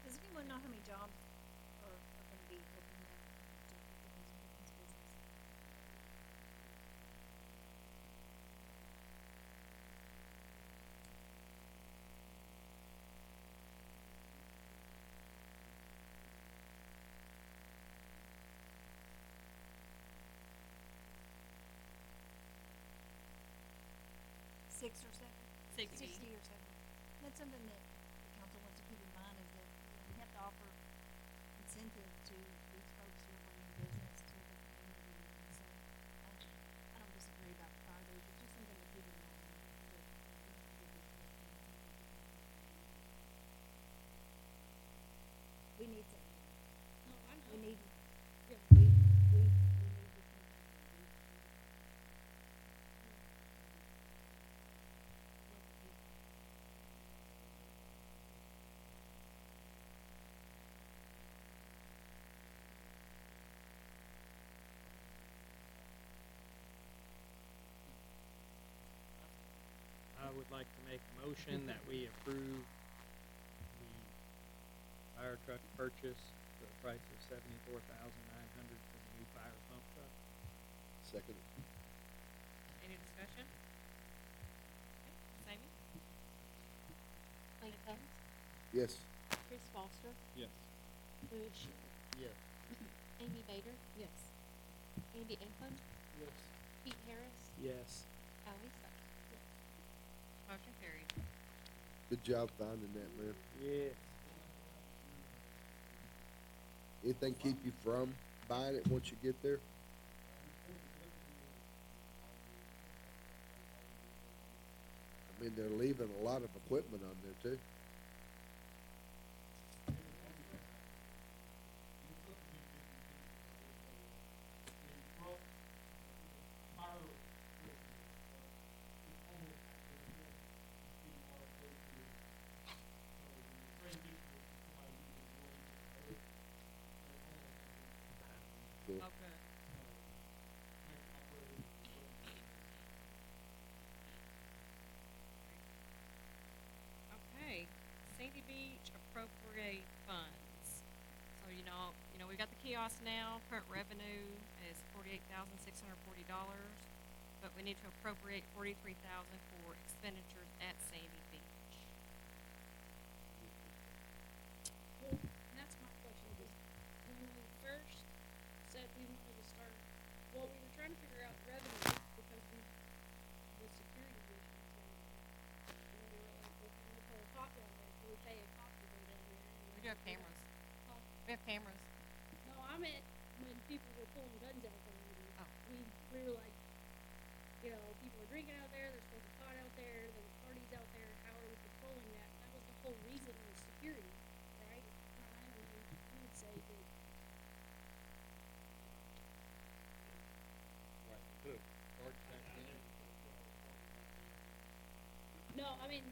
Does anyone know how many jobs are gonna be opening up in Jefferson County Dickens business? Six or seven? 60. 60 or 70. That's something that the council wants to keep in mind is that, we have to offer incentive to these folks who are bringing business to the community. And so, I don't disagree about Friday, but just something to keep in mind that, we have to give these folks some incentive to bring business. We need something. No, I know. We need, Yeah. we need this new council. I would like to make a motion that we approve the fire truck purchase for the price of $74,900 for the new fire pump truck. Second. Any discussion? Okay, Sammy? Mike Combs, Yes. Chris Foster, Yes. Louis Schuler, yes. Amy Bader, Yes. Andy Eklund, Yes. Pete Harris, Yes. Ally Sykes. Motion carried. Good job finding that, man. Yes. Anything keep you from buying it once you get there? I mean, they're leaving a lot of equipment on there too. Cool. Oh, good. Okay, Sandy Beach appropriate funds. So, we got the kiosk now, current revenue is $48,640, but we need to appropriate $43,000 for expenditures at Sandy Beach. Well, that's my question, is when we first said we wanted to start, well, we were trying to figure out revenue because the security issues down there. And then we were like, well, can we pull a cop down there? Can we pay a cop to go down there? And We do have figure out- cameras. Huh? We have cameras. No, I meant when people were pulling guns out from under. Oh. We were like, people are drinking out there, there's smoking pot out there, there's parties out there, how are we controlling that? And that was the whole reason was security, right? Ryan, I mean, you would say that, Right, we could've charged back then. no, I mean,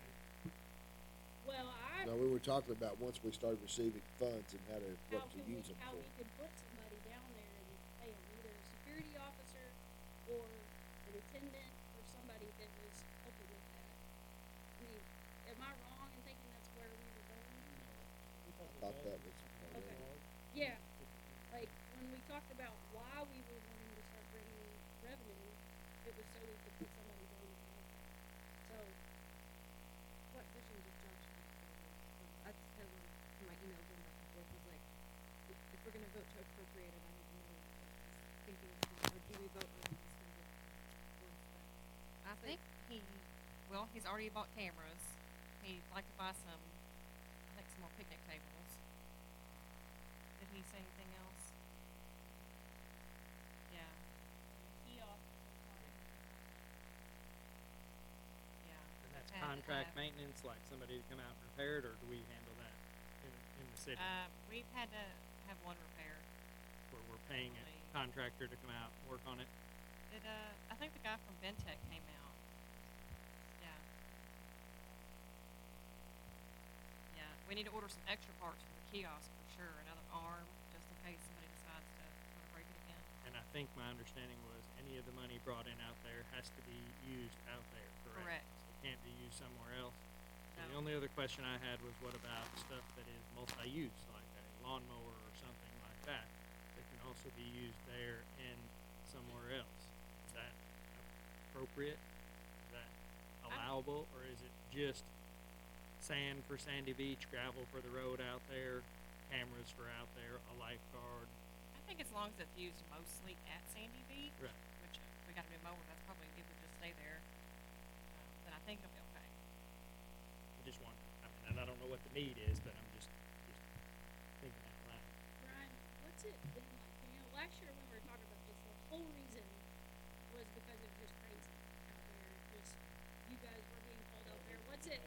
well, No, we were talking about once we started receiving funds and how what to can we, use them how for. we could put somebody down there and pay them, either a security officer or an attendant or somebody that was helping with that. I mean, am I wrong in thinking that's where we were going? I thought that was part of Okay. it. Yeah, like, when we talked about why we were wanting to start bringing in revenue, it was so we could put somebody down there like that. So, what he's already bought cameras. He'd like to buy some, I think some more picnic tables. Did he say anything else? Yeah, Kiosk. yeah. And that's Had to contract have- maintenance, like somebody to come out and repair it, or do we handle that in the city? We've had to have one repaired. Where we're paying a Probably- contractor to come out and work on it? I think the guy from Ventec came out. Yeah. Yeah, we need to order some extra parts for the kiosk for sure, another arm, just in case somebody decides to wanna break it again. And I think my understanding was any of the money brought in out there has to be used out there, correct? Correct. So it can't be used somewhere else. So the No. only other question I had was what about stuff that is multi-use, like a lawnmower or something like that, that can also be used there and somewhere else? Is that appropriate? Is that allowable, or is it just sand for Sandy Beach, gravel for the road out there, cameras for out there, a lifeguard? I think as long as it's used mostly at Sandy Beach, Right. which if we got a new mower, that's probably, it would just stay there, then I think it'll be okay. I just wonder. I mean, and I don't know what the need is, but I'm just thinking out loud. Brian, what's it been like? You know, last year when we were talking about this, the whole reason was because it was just crazy out there. Just you guys were being called out there. What's it?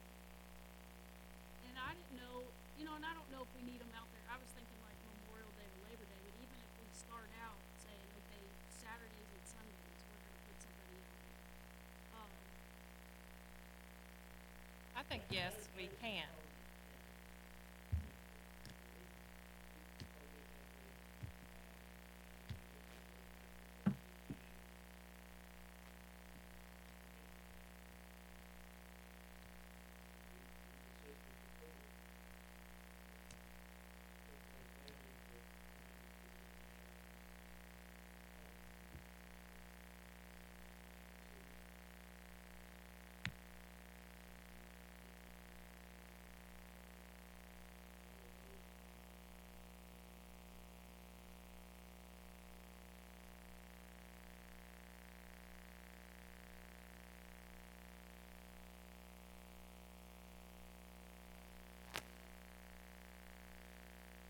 Yeah. And I didn't know, you know, and I don't know if we need them out there. I was thinking like Memorial Day or Labor Day, but even if we start out saying, okay, Saturdays and Sundays, we're gonna put somebody out there. I think yes, we can.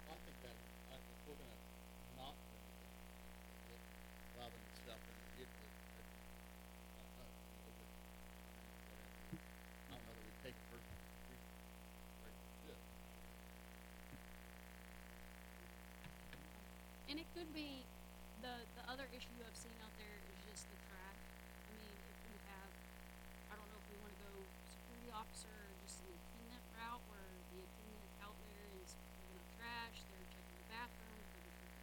Well, I think that, if we're gonna not limit them, allow them to sell in the vehicle, that's not us, you know, but, whatever. I don't know that we take it personally, we should. And it could be, the other issue I've seen out there is just the trash. I mean, if we have, I don't know if we wanna go security officer or just an attendant route where the attendant out there is picking up trash, they're checking the bathrooms,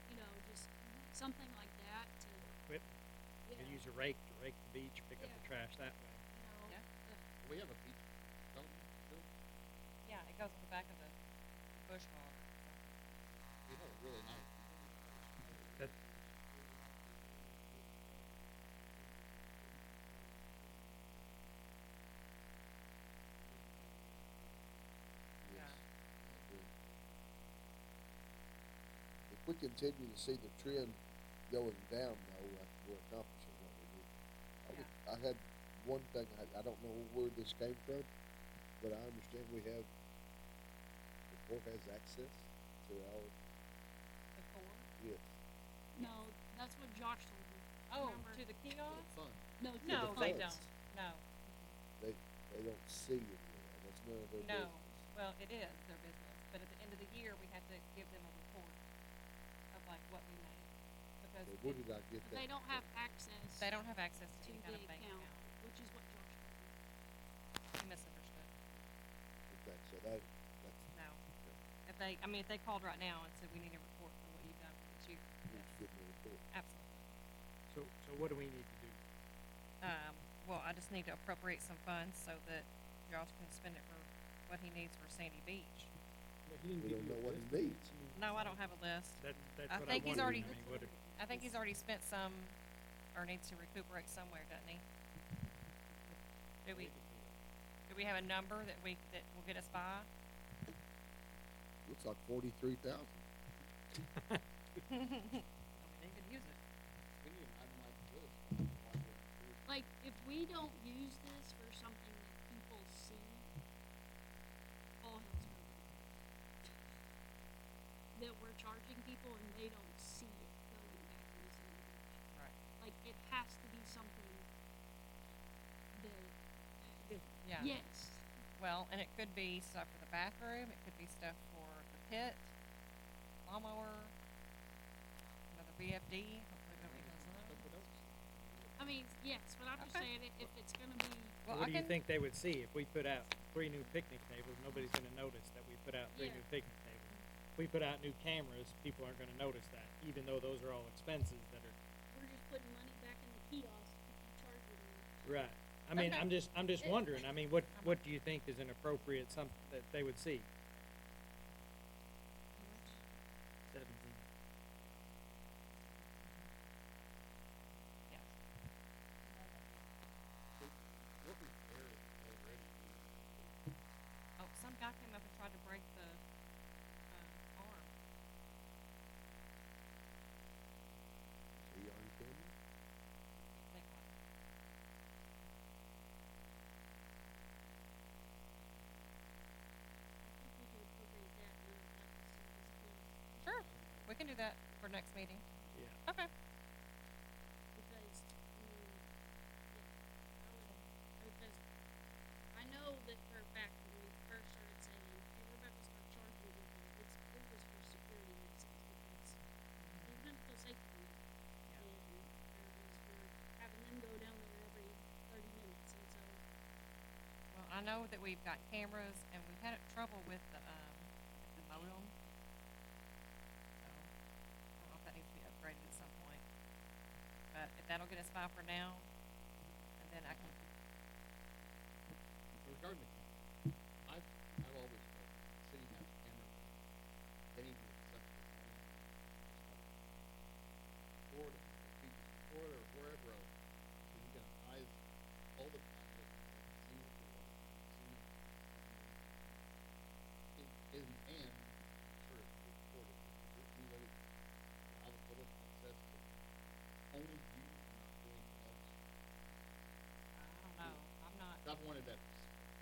you know, just something like that to, Equipment. yeah, You use a rake to rake the beach, pick up the Yeah. trash that way. you know, Yeah. We have a beach, don't we, Bill? Yeah, it goes on the back of the bush hog. We have a really nice. That, Yeah. Yes, I agree. If we continue to see the trend going down though, I think we're accomplishing what we need. I had one thing, I don't know where this came from, but I understand we have, the court has access to our, Before? yes. no, that's what Josh told me. Oh, Remember? to the For the kiosk? fun. No, to No, the they funds. don't, no. They don't see it anymore, that's none of their No, business. well, it is their business, but at the end of the year, we have to give them a report of like what we made. Because So where did I get But that? they don't have from? access they don't have access to to any the kind of bank account, account. which is what Josh told me. He misunderstood. Okay, so that's, No. If if they called right now and said, we need a report for what you've done for this year, You yes, should give me a report. absolutely. So what do we need to do? Well, I just need to appropriate some funds so that Josh can spend it for what he needs for Sandy Beach. But he didn't We give don't you know a what he list of it. needs. I mean, No, I don't have a list. That's I what think I he's wondered. already- I mean, what, I think he's already spent some, or needs to recuperate somewhere, doesn't he? Do we, we could do that. do we have a number that will get us by? Looks like 43,000. I mean, they could use it. We need an itemized list of why we're included. Like, if we don't use this for something that people see, all hell's broken loose. That we're charging people and they don't see it going back into Sandy Beach. Right. Like, it has to be something that, Yeah. yes, Well, and it could be stuff for the bathroom, it could be stuff for the pit, lawnmower, another VFD, hopefully nobody does Stuff those. with us. I mean, yes, but I'm just Okay. saying, if it's gonna be, Well, what I do you can- think they would see if we put out 3 new picnic tables? Nobody's gonna notice that we put out 3 Yeah. new picnic tables. If we put out new cameras, people aren't gonna notice that, even though those are all expenses that are. we're just putting money back in the kiosk to keep charging them. Right. I mean, Okay. I'm just wondering, I mean, what do you think is an appropriate something that they would see? 17. Yes. So what repair already? Oh, some guy came up and tried to break the, arm. Is he on camera? Think like, I think we can appropriate that and I would like to see this list. sure, we can do that for next meeting. Yeah. Okay. Because, I mean, yeah, because I know that for a fact when we first started saying, hey, we're about to start charging people, it was for security reasons, because there's mental safety in it. And there was for having them go down there every 30 minutes, and so, Well, I know that we've got cameras and we've had trouble with the modem. So, I don't know if that needs to be upgraded at some point. But if that'll get us by for now, and then I can, Regarding the camera, I've always felt the city has cameras in dangerous sections all along. Just like Florida, or beaches in Florida, or wherever else. So you got eyes all the time looking for it, seeing what the water, seeing and I'm sure it's recorded, but is there any way to allow the public access to only view and not do anything else? I don't know, I'm not, I've wanted that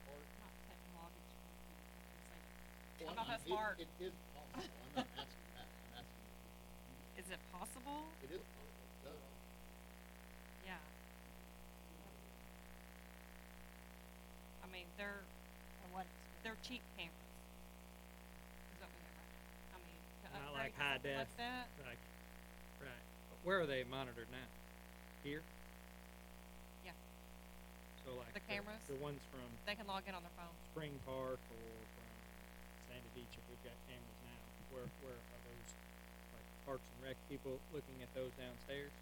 part. not technologically, I can say that. Well, I'm not that smart. It is possible. I'm not asking that. I'm asking if we can use Is it possible? it. It is possible. It does. Yeah. I mean, they're cheap cameras. Is what we have right now. I mean, to Not upgrade like to high something def. like that, Like, right. But where are they monitored now? Here? yeah, So like The cameras? the ones from they can log in on their phone. Spring Park or from Sandy Beach, if we've got cameras now, where are those, like Parks and Rec people looking at those downstairs?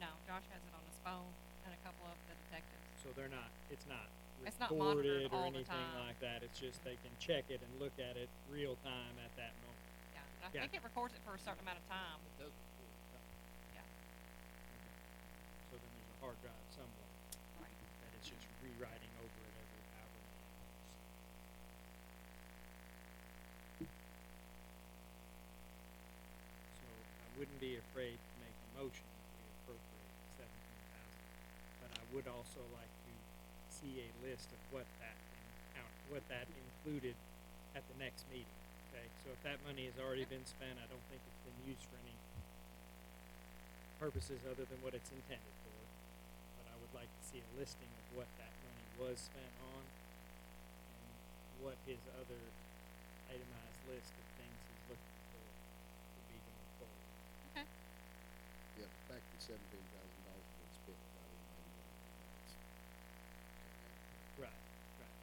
No, Josh has it on his phone and a couple of the detectives. So they're not, it's not It's not monitored recorded or all the anything time. like that, it's just they can check it and look at it real time at that moment. Yeah, and I Yeah. think it records it for a certain amount of time. It does record. Yeah, So then there's a hard drive somewhere right. that it's just rewriting over it every hour many hours. So I wouldn't be afraid to make a motion if we appropriate 17,000, but I would also like to see a list of what that included at the next meeting. Okay, so if that money has already been spent, I don't think it's been used for any purposes other than what it's intended for. But I would like to see a listing of what that money was spent on and what his other itemized list of things he's looking for to be going forward. Okay. Yeah, the fact that $17,000 has been spent probably made more than Right, right.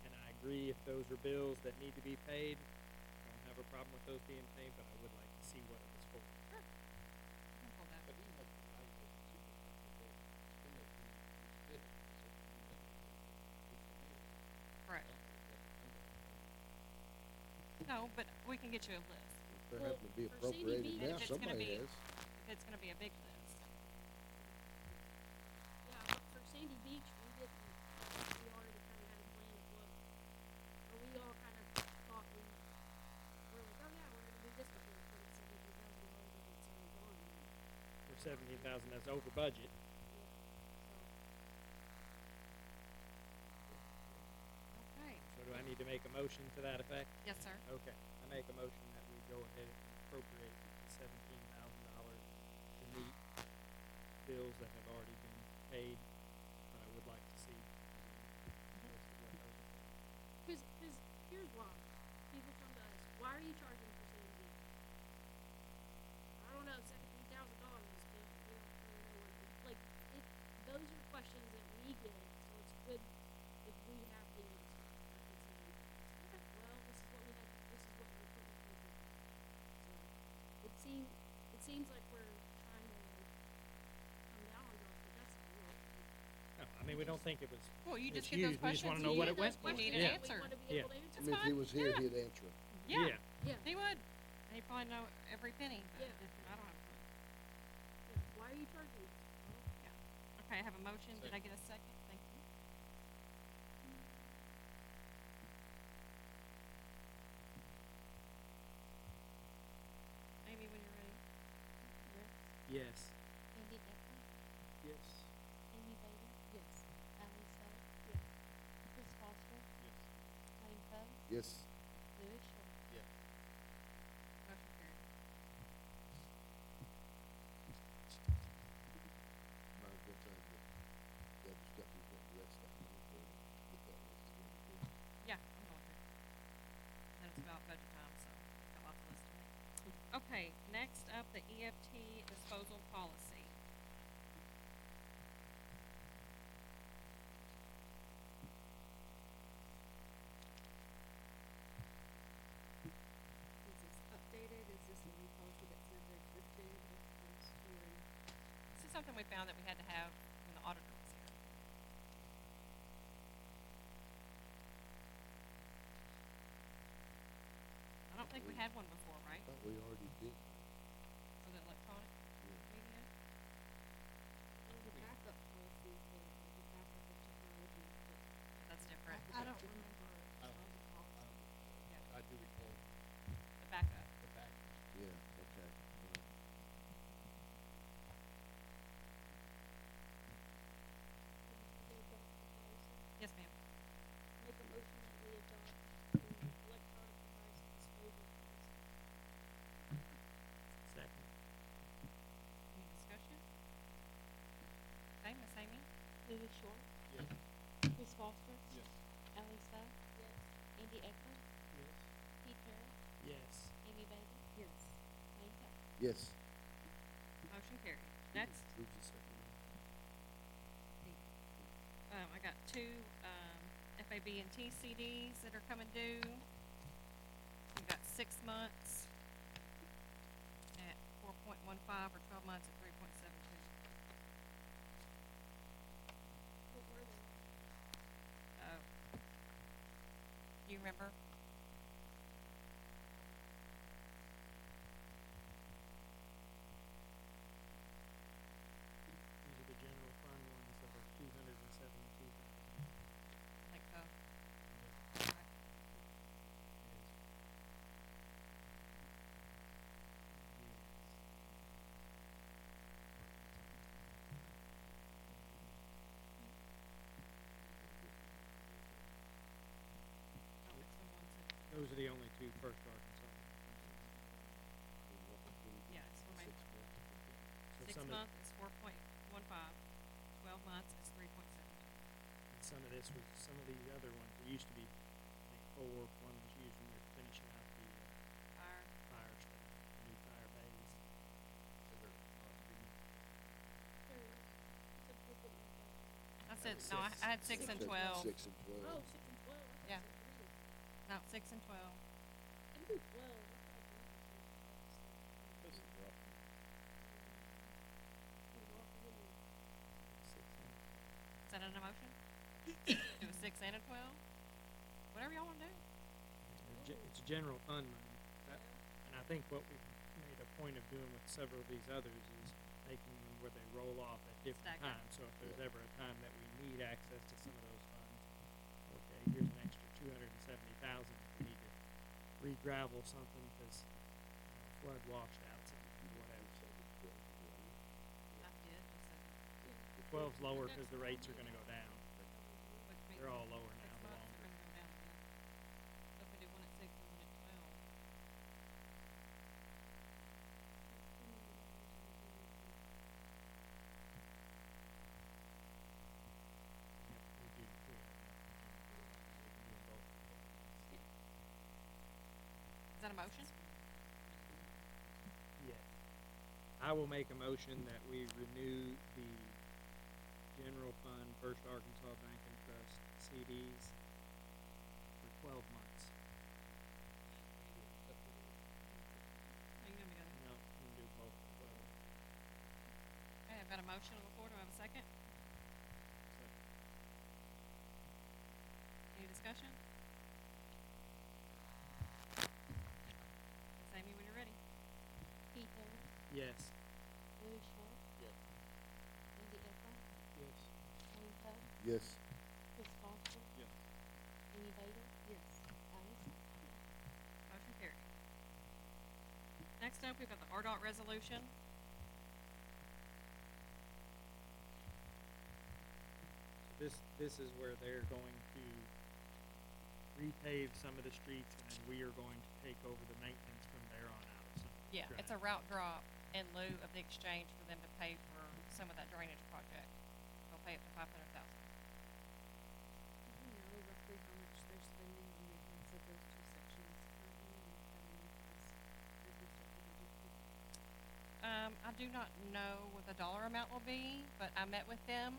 And I agree if those are bills that need to be paid, I don't have a problem with those being paid, but I would like to see what it was for. Sure. I can pull that. But even like the evaluation supervisor, they spend those money, it's Right. No, but we can get you a list. If they're Well, having to be for CDB, appropriated and now, if it's gonna somebody be- has. If it's gonna be a big list. Yeah, but for Sandy Beach, we didn't, we already kinda had a plan of what, or we all kind of thought we were like, oh yeah, we're gonna do this before we put it $17,000 and it's already gone. For 17,000, that's over budget. Yeah, Okay. So do I need to make a motion to that effect? Yes, sir. Okay, I make a motion that we go ahead and appropriate $17,000 to meet bills that have already been paid, but I would like to see a list of what those are for. Cause here's why, people come to us, why are you charging for Sandy Beach? I don't know, $17,000, but we don't really know what it, like, those are questions that we get, so it's good if we have the answer. I can say, okay, well, this is what we have, this is what we're putting in budget. So, it seems like we're trying to like come down on y'all, but that's not it. No, I mean, we don't think it was, Well, you it's just get those huge, we just wanna questions know and what you it went for. You need Yeah. an answer. We wanna be Yeah. able to answer. I mean, if he fine. was here, Yeah. he'd answer it. Yeah. Yeah, He would. And he probably know every penny, but Yeah. I don't have a clue. yeah, why are you charging us? Well, Yeah. Okay, I have a motion. Did I get a second? Thank you. Amy, when you're ready. yes. Andy Eckler, Yes. Amy Bader, Yes. Ally Studd, Yes. Chris Foster, Yes. Lane Poe, Yes, Louis Short. Yes. Motion carried. might as well tell him that the other stuff he's got the rest of them on for, get that list together too. Yeah, I'm going to. And it's about budget time, so we've got lots of lists to make. Okay, next up, the EFT disposal policy. Is this updated? Is this a new policy that's never existed? What's the story? This is something we found that we had to have when the auditor was here. I don't think we had one before, I right? thought we already did. Was it electronic Yeah. media? There's a backup policy for like a backup of technology, but That's different. I don't remember I all don't, the policy. Yeah. I do recall The backup. the back. Yeah, okay. Can we adopt the policy? Yes, ma'am. Make a motion that we adopt the electronic device disposal policy. Second. Any discussion? Okay, Miss Amy? Louis Short, Yes. Chris Foster, Yes. Ally Studd, Yes. Andy Eckler, Yes. Pete Carroll, Yes. Amy Bader, Yes. Lane Poe. Yes. Motion carried. Next, Who's the second one? I got two, FAB and T CDs that are coming due. We've got 6 months at 4.15 or 12 months at 3.72. What were they? Do you remember? These are the general fund ones that are 272,000. I think so. Yes. Right. I don't think someone said, Those are the only two First Arkansas. yeah, it's for my, So 6 some of, month is 4.15, 12 months is 3.72. some of this was, some of these other ones, there used to be, I think, four, one was used when we were finishing out the, Fire, fire stuff, the new fire bays. So they're not being, There it is. It's a different one. I said, was no, I six. had 6 and 12. 6 and 12. Oh, 6 and 12. I thought Yeah. you said 3. No, 6 and 12. And Well, I thought the This is rough. Is that an emotion? Do a 6 and a 12? Whatever y'all wanna do. It's general fund money. That, and I think what we've made a point of doing with several of these others is making them where they roll off at different Stagger. times. So if there's ever a time that we need access to some of those funds, okay, here's an extra 270,000. We need to re-gravel something because flood washed out something or whatever. I did, The 12's lower because the rates are going to go down. which means. They're all lower now, 6 the months longer. are gonna go down again. So if we do one at 6 and one at 12. We do, we have nothing to do right now. We can do them both at 12 months. Is that a motion? Yes. I will make a motion that we renew the general fund First Arkansas Bank and Trust CDs for 12 months. Are you gonna be good? No, we can do both at 12. Okay, I've got a motion on the floor. Do I have a second? Any discussion? Miss Amy, when you're ready. Keith Harris, Yes. Louis Short, Yes. Randy Echo, Yes. Wayne Coe, Yes. Chris Foster, Yes. Amy Bader, Yes. Alice Hall. Motion carried. Next up, we've got the RDOT resolution. So this is where they're going to repave some of the streets and then we are going to take over the maintenance from there on out of some of those Yeah, it's a route drop in lieu of the exchange for them to pay for some of that drainage project. They'll pay up to 500,000. Do you know roughly how much they're spending on maintenance of those two sections currently and if that only costs as we start the budget season? I do not know what the dollar amount will be, but I met with them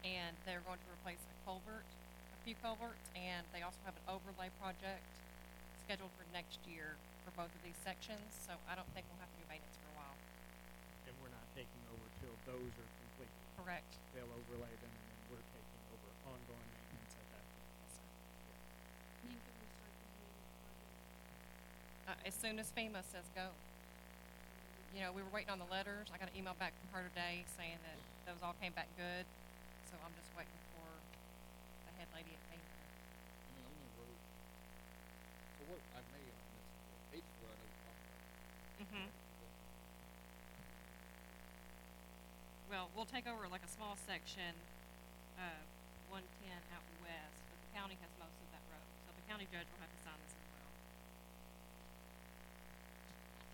and they're going to replace a few culverts, and they also have an overlay project scheduled for next year for both of these sections, so I don't think we'll have to do maintenance for a while. And we're not taking over till those are completed. Correct? They'll overlay them and then we're taking over ongoing maintenance at that point. Yes, sir. When can we start the drainage project? As soon as FEMA says go. You know, we were waiting on the letters. I got an email back from her today saying that those all came back good, so I'm just waiting for the head lady at FEMA. I mean, only road. So what, I may on this, H where I know we talked about. Mm-hmm. Well, we'll take over like a small section, 110 out west, but the county has most of that road, so the county judge will have to sign this as well.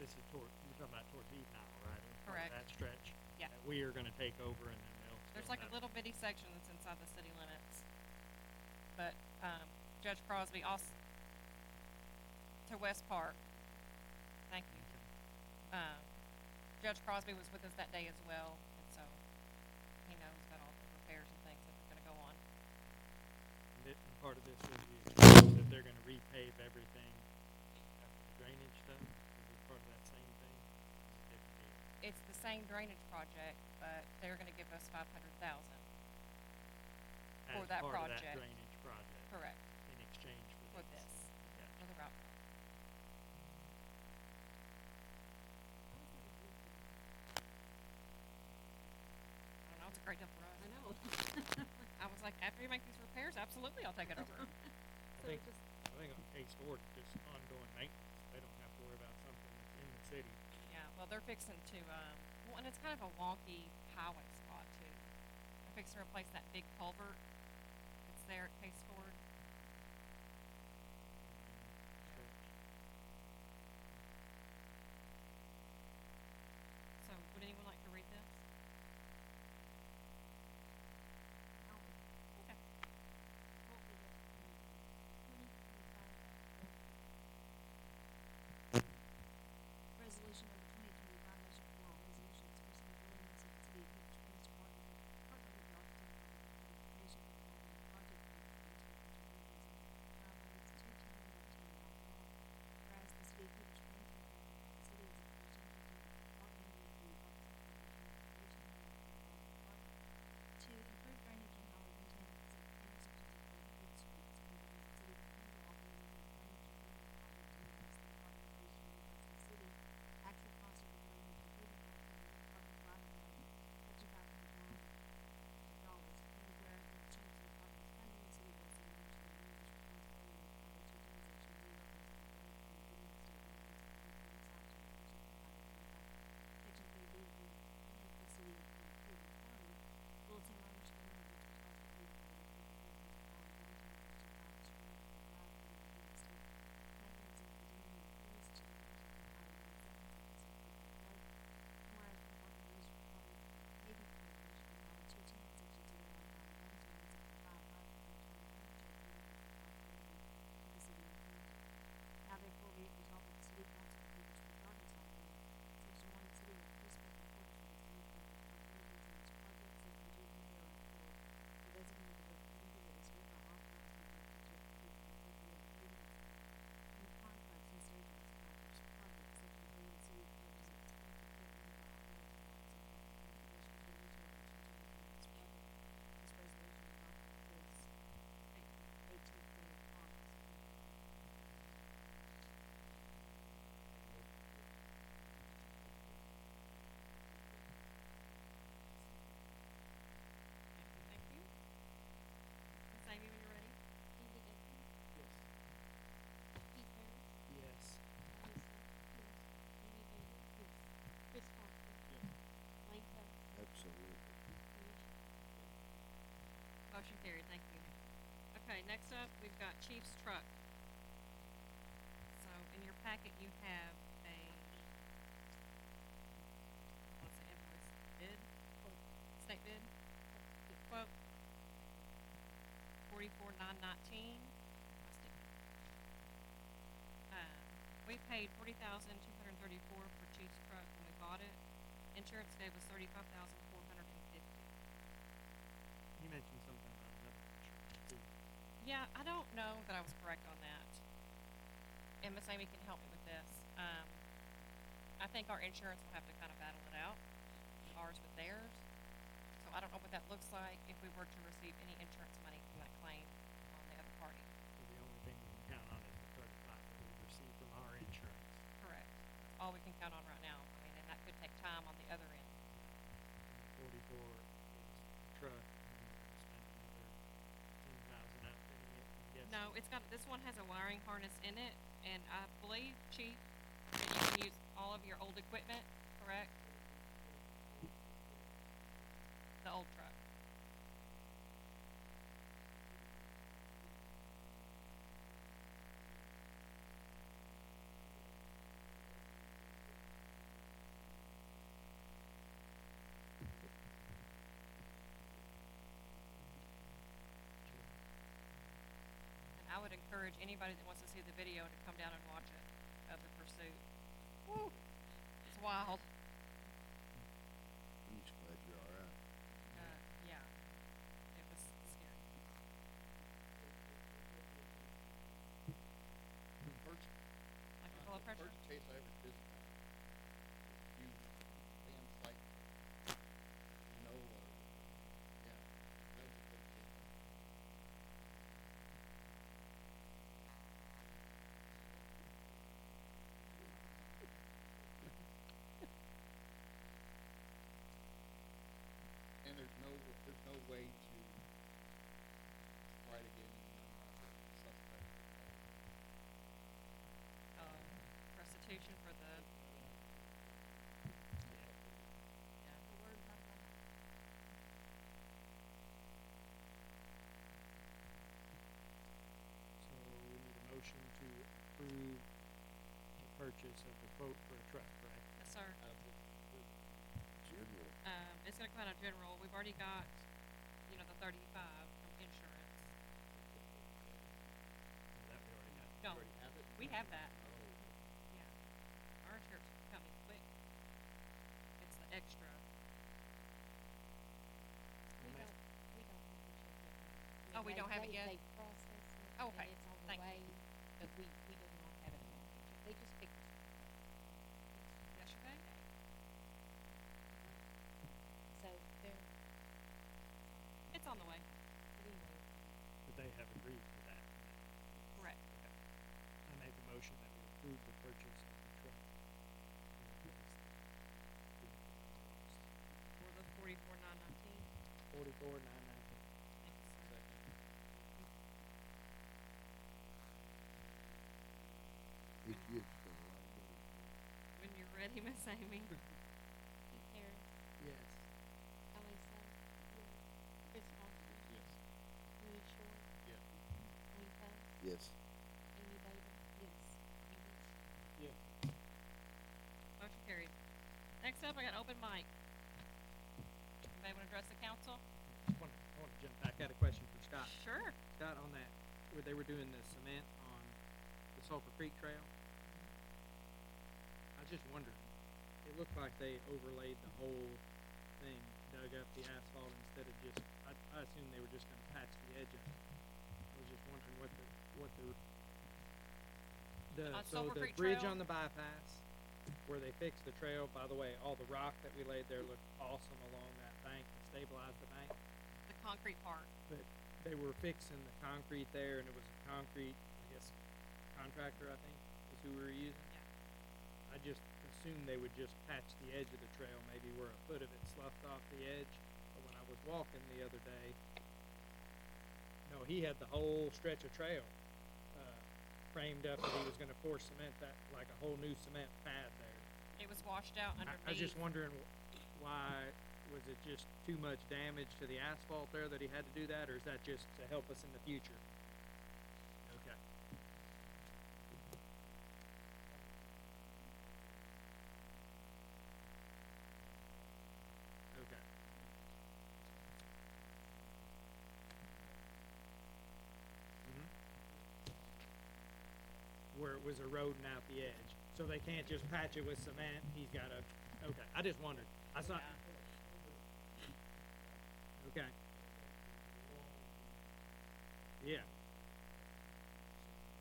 This is you're talking about towards Ethnile, right? Correct. That stretch. Yeah. That we are gonna take over and then they'll. There's still like a have- little bitty section that's inside the city limits, but, Judge Crosby also, to West Park, thank you. Judge Crosby was with us that day as well, and so he knows about all the repairs and things that are gonna go on. And part of this is the exchange that they're gonna repave everything after the drainage stuff. Is it part of that same thing? Or a different deal? It's the same drainage project, but they're gonna give us 500,000. For As that part of project. that drainage project. Correct. In exchange For for this, Gotcha. for the route. I don't know, it's a great deal for us. I know. I was like, after you make these repairs, absolutely, I'll take it over. So think- just, I think on case four, just ongoing maintenance. They don't have to worry about something that's in the city. Yeah, well, they're fixing to, well, and it's kind of a wonky highway spot too. They're fixing to replace that big culvert that's there at Case Ford. So, would anyone like to read this? Okay. resolution number 2025-4, resolution expressing the willingness of the city of Heber Springs to partner with the Arkansas Department of Transportation for the following project for the next up, we've got Chief's truck. So in your packet, you have a, what's the invoice, bid, state bid, quote, 44,919. We paid 40,234 for Chief's truck when we bought it. Insurance gave us 35,450. You mentioned something about another insurance too. Yeah, I don't know that I was correct on that. And Miss Amy can help me with this. I think our insurance will have to kind of battle it out, ours with theirs. So I don't know what that looks like if we were to receive any insurance money from that claim on the other party. So the only thing we can count on is the 35 that we receive from our insurance. Correct. That's all we can count on right now. I mean, and that could take time on the other end. And 44 is the truck, and then we're gonna spend another 10,000 outfitting it, I'm guessing. No, it's got, this one has a wiring harness in it, and I believe, Chief, that you can use all of your old equipment, correct? The old truck. And I would encourage anybody that wants to see the video to come down and watch it of the pursuit. Woo! It's wild. I'm just glad you're all right. Yeah. It was scary. First, Like a blood pressure. first case I ever did, you damn sight, no, yeah, that was the first case I ever. And there's no way to try to get any money out of the suspect at all. Restitution for the, yeah. The word not gonna happen. So we need a motion to approve the purchase of the quote for a truck, right? Yes, sir. Out of the General. It's gonna come out of general. We've already got, you know, the 35 from insurance. That we already got. No, already have it? we have that. Oh. Yeah. Our insurance company quick. It's the extra. We And don't, that's- we don't have the check yet. I Oh, we mean, don't have it yet? They processed it, Oh, and okay. it's on the Thank you. way, but we do not have it in our hand yet. They just picked us up Yesterday? so they're, It's on the way. but anyway, But they have agreed to that. Correct. Okay. I make the motion that we approve the purchase of the truck. In replace the vehicle that we lost. For the 44,919. 44,919. Thank you, sir. If you had spent a lot of money. When you're ready, Miss Amy. Keith Harris, Yes. Elisa, Chris Foster, Yes, Lee Shore, yes. Wayne Tuck, Yes. Amy Davis. Yes. Andy. Yes. Motion carried. Next up, I got open mic. Anybody want to address the council? I want to jump back. I had a question for Scott. Sure. Scott, on that, where they were doing the cement on the Sulphur Creek Trail, I was just wondering, it looked like they overlaid the whole thing, dug up the asphalt instead of just, I assumed they were just gonna patch the edge of it. I was just wondering what On so Sulphur the Creek bridge Trail? on the bypass, where they fixed the trail, by the way, all the rock that we laid there looked awesome along that bank and stabilized the bank. The concrete part. But they were fixing the concrete there, and it was a concrete, I guess, contractor, I think, is who we were using. Yeah. I just assumed they would just patch the edge of the trail, maybe where a foot of it sloughed off the edge. But when I was walking the other day, no, he had the whole stretch of trail framed up, that he was gonna pour cement, that like a whole new cement pad there. It was washed out underneath. I was just wondering why, was it just too much damage to the asphalt there that he had to do that, or is that just to help us in the future? where it was eroding out the edge. So they can't just patch it with cement, he's gotta, okay, I just wondered, I saw. Okay. Yeah.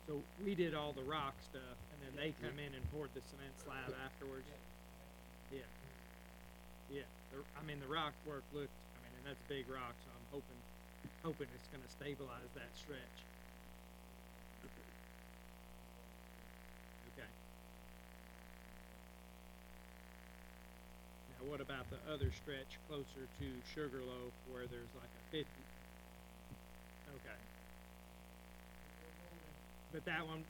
So we did all the rock stuff, and then they come in and poured the cement slab afterwards? Yeah. Yeah, the rock work looked, and that's big rock, so I'm hoping it's gonna stabilize that stretch. Okay. Now, what about the other stretch closer to Sugarloaf where there's like a 50? Okay. But that one,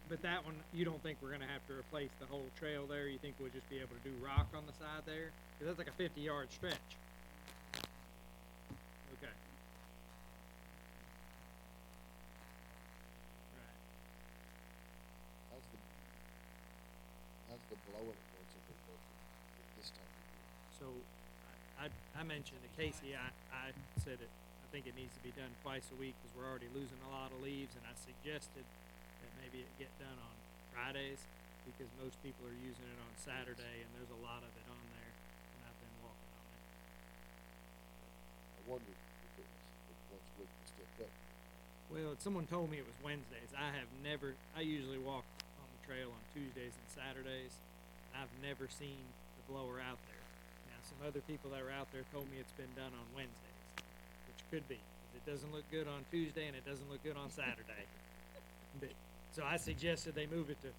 you don't think we're gonna have to replace the whole trail there? You think we'll just be able to do rock on the side there? 'Cause that's like a 50-yard stretch. Okay. Right. How's the blowing going to be this time of year? So I mentioned to Casey, I said I think it needs to be done twice a week because we're already losing a lot of leaves, and I suggested that maybe it get done on Fridays because most people are using it on Saturday, and there's a lot of it on there, and I've been walking on it. I wondered if it was, if once a week was still cutting. Well, someone told me it was Wednesdays. I usually walk on the trail on Tuesdays and Saturdays, and I've never seen the blower out there. Now, some other people that were out there told me it's been done on Wednesdays, which could be, because it doesn't look good on Tuesday and it doesn't look good on Saturday. So I suggested they move it to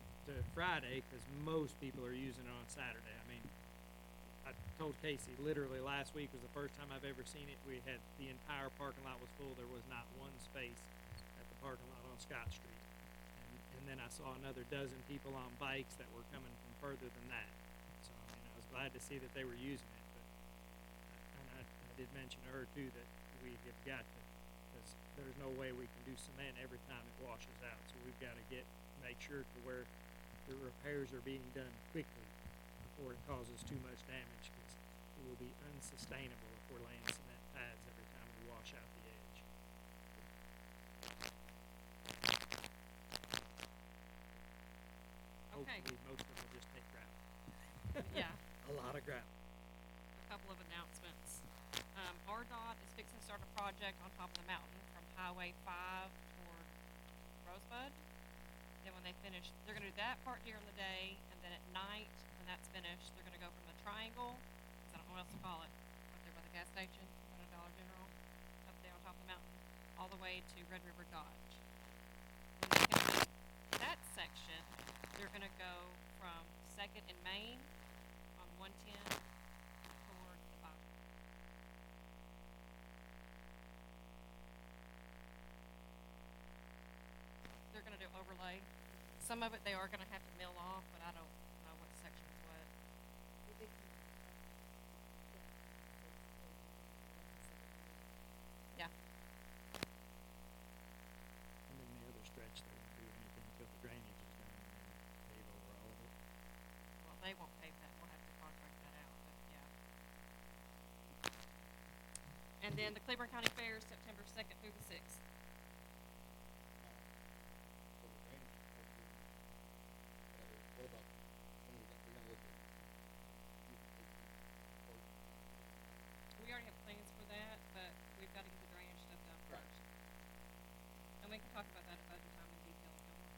Friday, because most people are using it on Saturday. I told Casey, literally last week was the first time I've ever seen it. We had, the entire parking lot was full. There was not one space at the parking lot on Scott Street. And then I saw another dozen people on bikes that were coming from further than that. So, I was glad to see that they were using it, and I did mention to her too that we have got to, because there's no way we can do cement every time it washes out. So we've got to make sure to where the repairs are being done quickly before it causes too much damage, because it will be unsustainable if we're laying cement pads every time we wash out the edge. Okay. Hopefully most of them will just take gravel. Yeah. A lot of gravel. A couple of announcements. RDOT is fixing to start a project on top of the mountain from Highway 5 toward Rosebud. Then when they finish, they're gonna do that part during the day, and then at night, when that's finished, they're gonna go from the triangle, 'cause I don't know what else to call it, up there by the gas station, in front of Dollar General, up there on top of the mountain, all the way to Red River Dodge. When they finish that section, they're gonna go from Second and Main on 110 toward the bottom. They're gonna do overlay. Some of it they are gonna have to mill off, but I don't know what section's what. Yeah. And then the other stretch, they won't do anything until the drainage is done, and then pave over all of it. Well, they won't pave that. We'll have to contract that out, but yeah. And then the Cleburne County Fair, September 2nd through the 6th. So the drainage, what about, when we're gonna look at? We already have plans for that, but we've gotta get the drainage stuff done Right. first. And we can talk about that at budget time in detail if you want.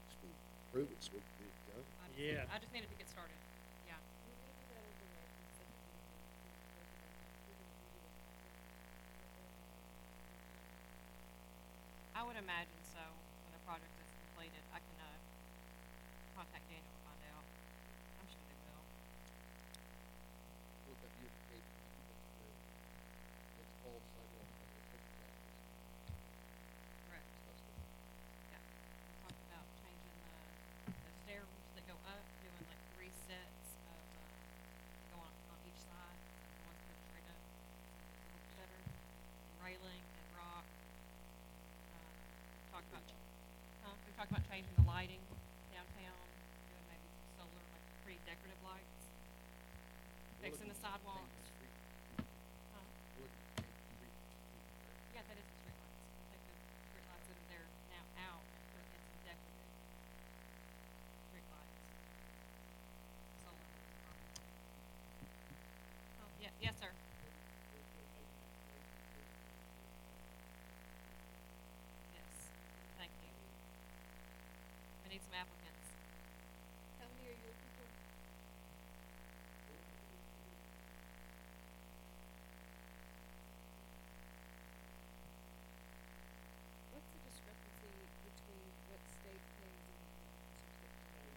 Just need to prove it so we can get it done. Yeah. I just needed to get started, yeah. I would imagine so, when the project is completed. I can, contact Daniel to find out. I'm sure they will. Look at your page, it's all sidewalk, Correct. Yeah. We talked about changing the stairs that go up, doing like 3 sets of, that go on each side, so the ones that go straight up, so they look better, and railing and rock. Talked about, we talked about changing the lighting downtown, doing maybe some solar, like pretty decorative lights, fixing the sidewalks. Huh? Yeah, that is the street lights. We'll take the street lights that are there now out and They need some applicants. How many are you looking for? What's the discrepancy between what state pays and what officers get paid?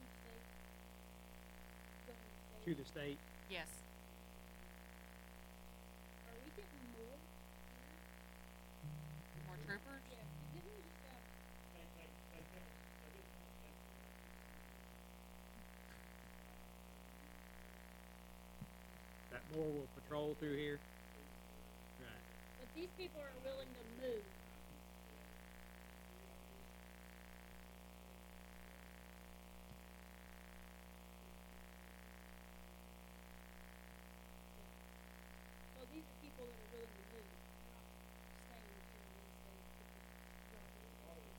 Each state? Going To state? the state, Yes. Are we getting more here? More troopers? Yeah, didn't we just have, that more will patrol through here. Right. but these people are willing to move. So these are people that are willing to move, not staying here in one state because robbery.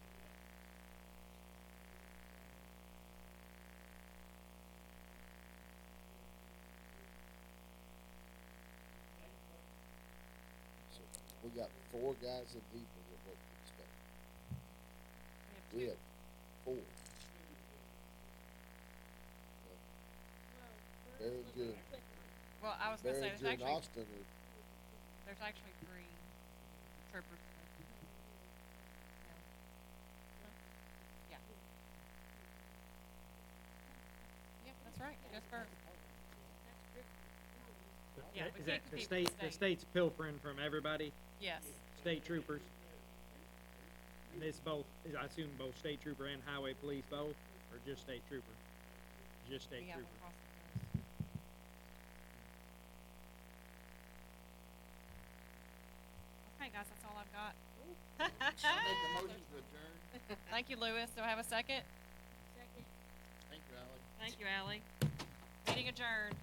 So we got 4 guys in Heber that work for the state. We We have had two. 4. Well, Very first, good. quick. Well, I was gonna say, Barringer and there's Austin are, actually 3 troopers. Yeah. Yep, that's right, just first. That's great. Yeah, we Is can't that compete with the the state. state's pilfering from everybody, Yes, state troopers? And this both, I assume both state trooper and highway police both, or just state trooper? Just state we got one trooper. across the coast. Okay, guys, that's all I've got. I make a motion to adjourn. Thank you, Louis. Do I have a second? Second. Thank you, Ally. Thank you, Ally. Meeting adjourned.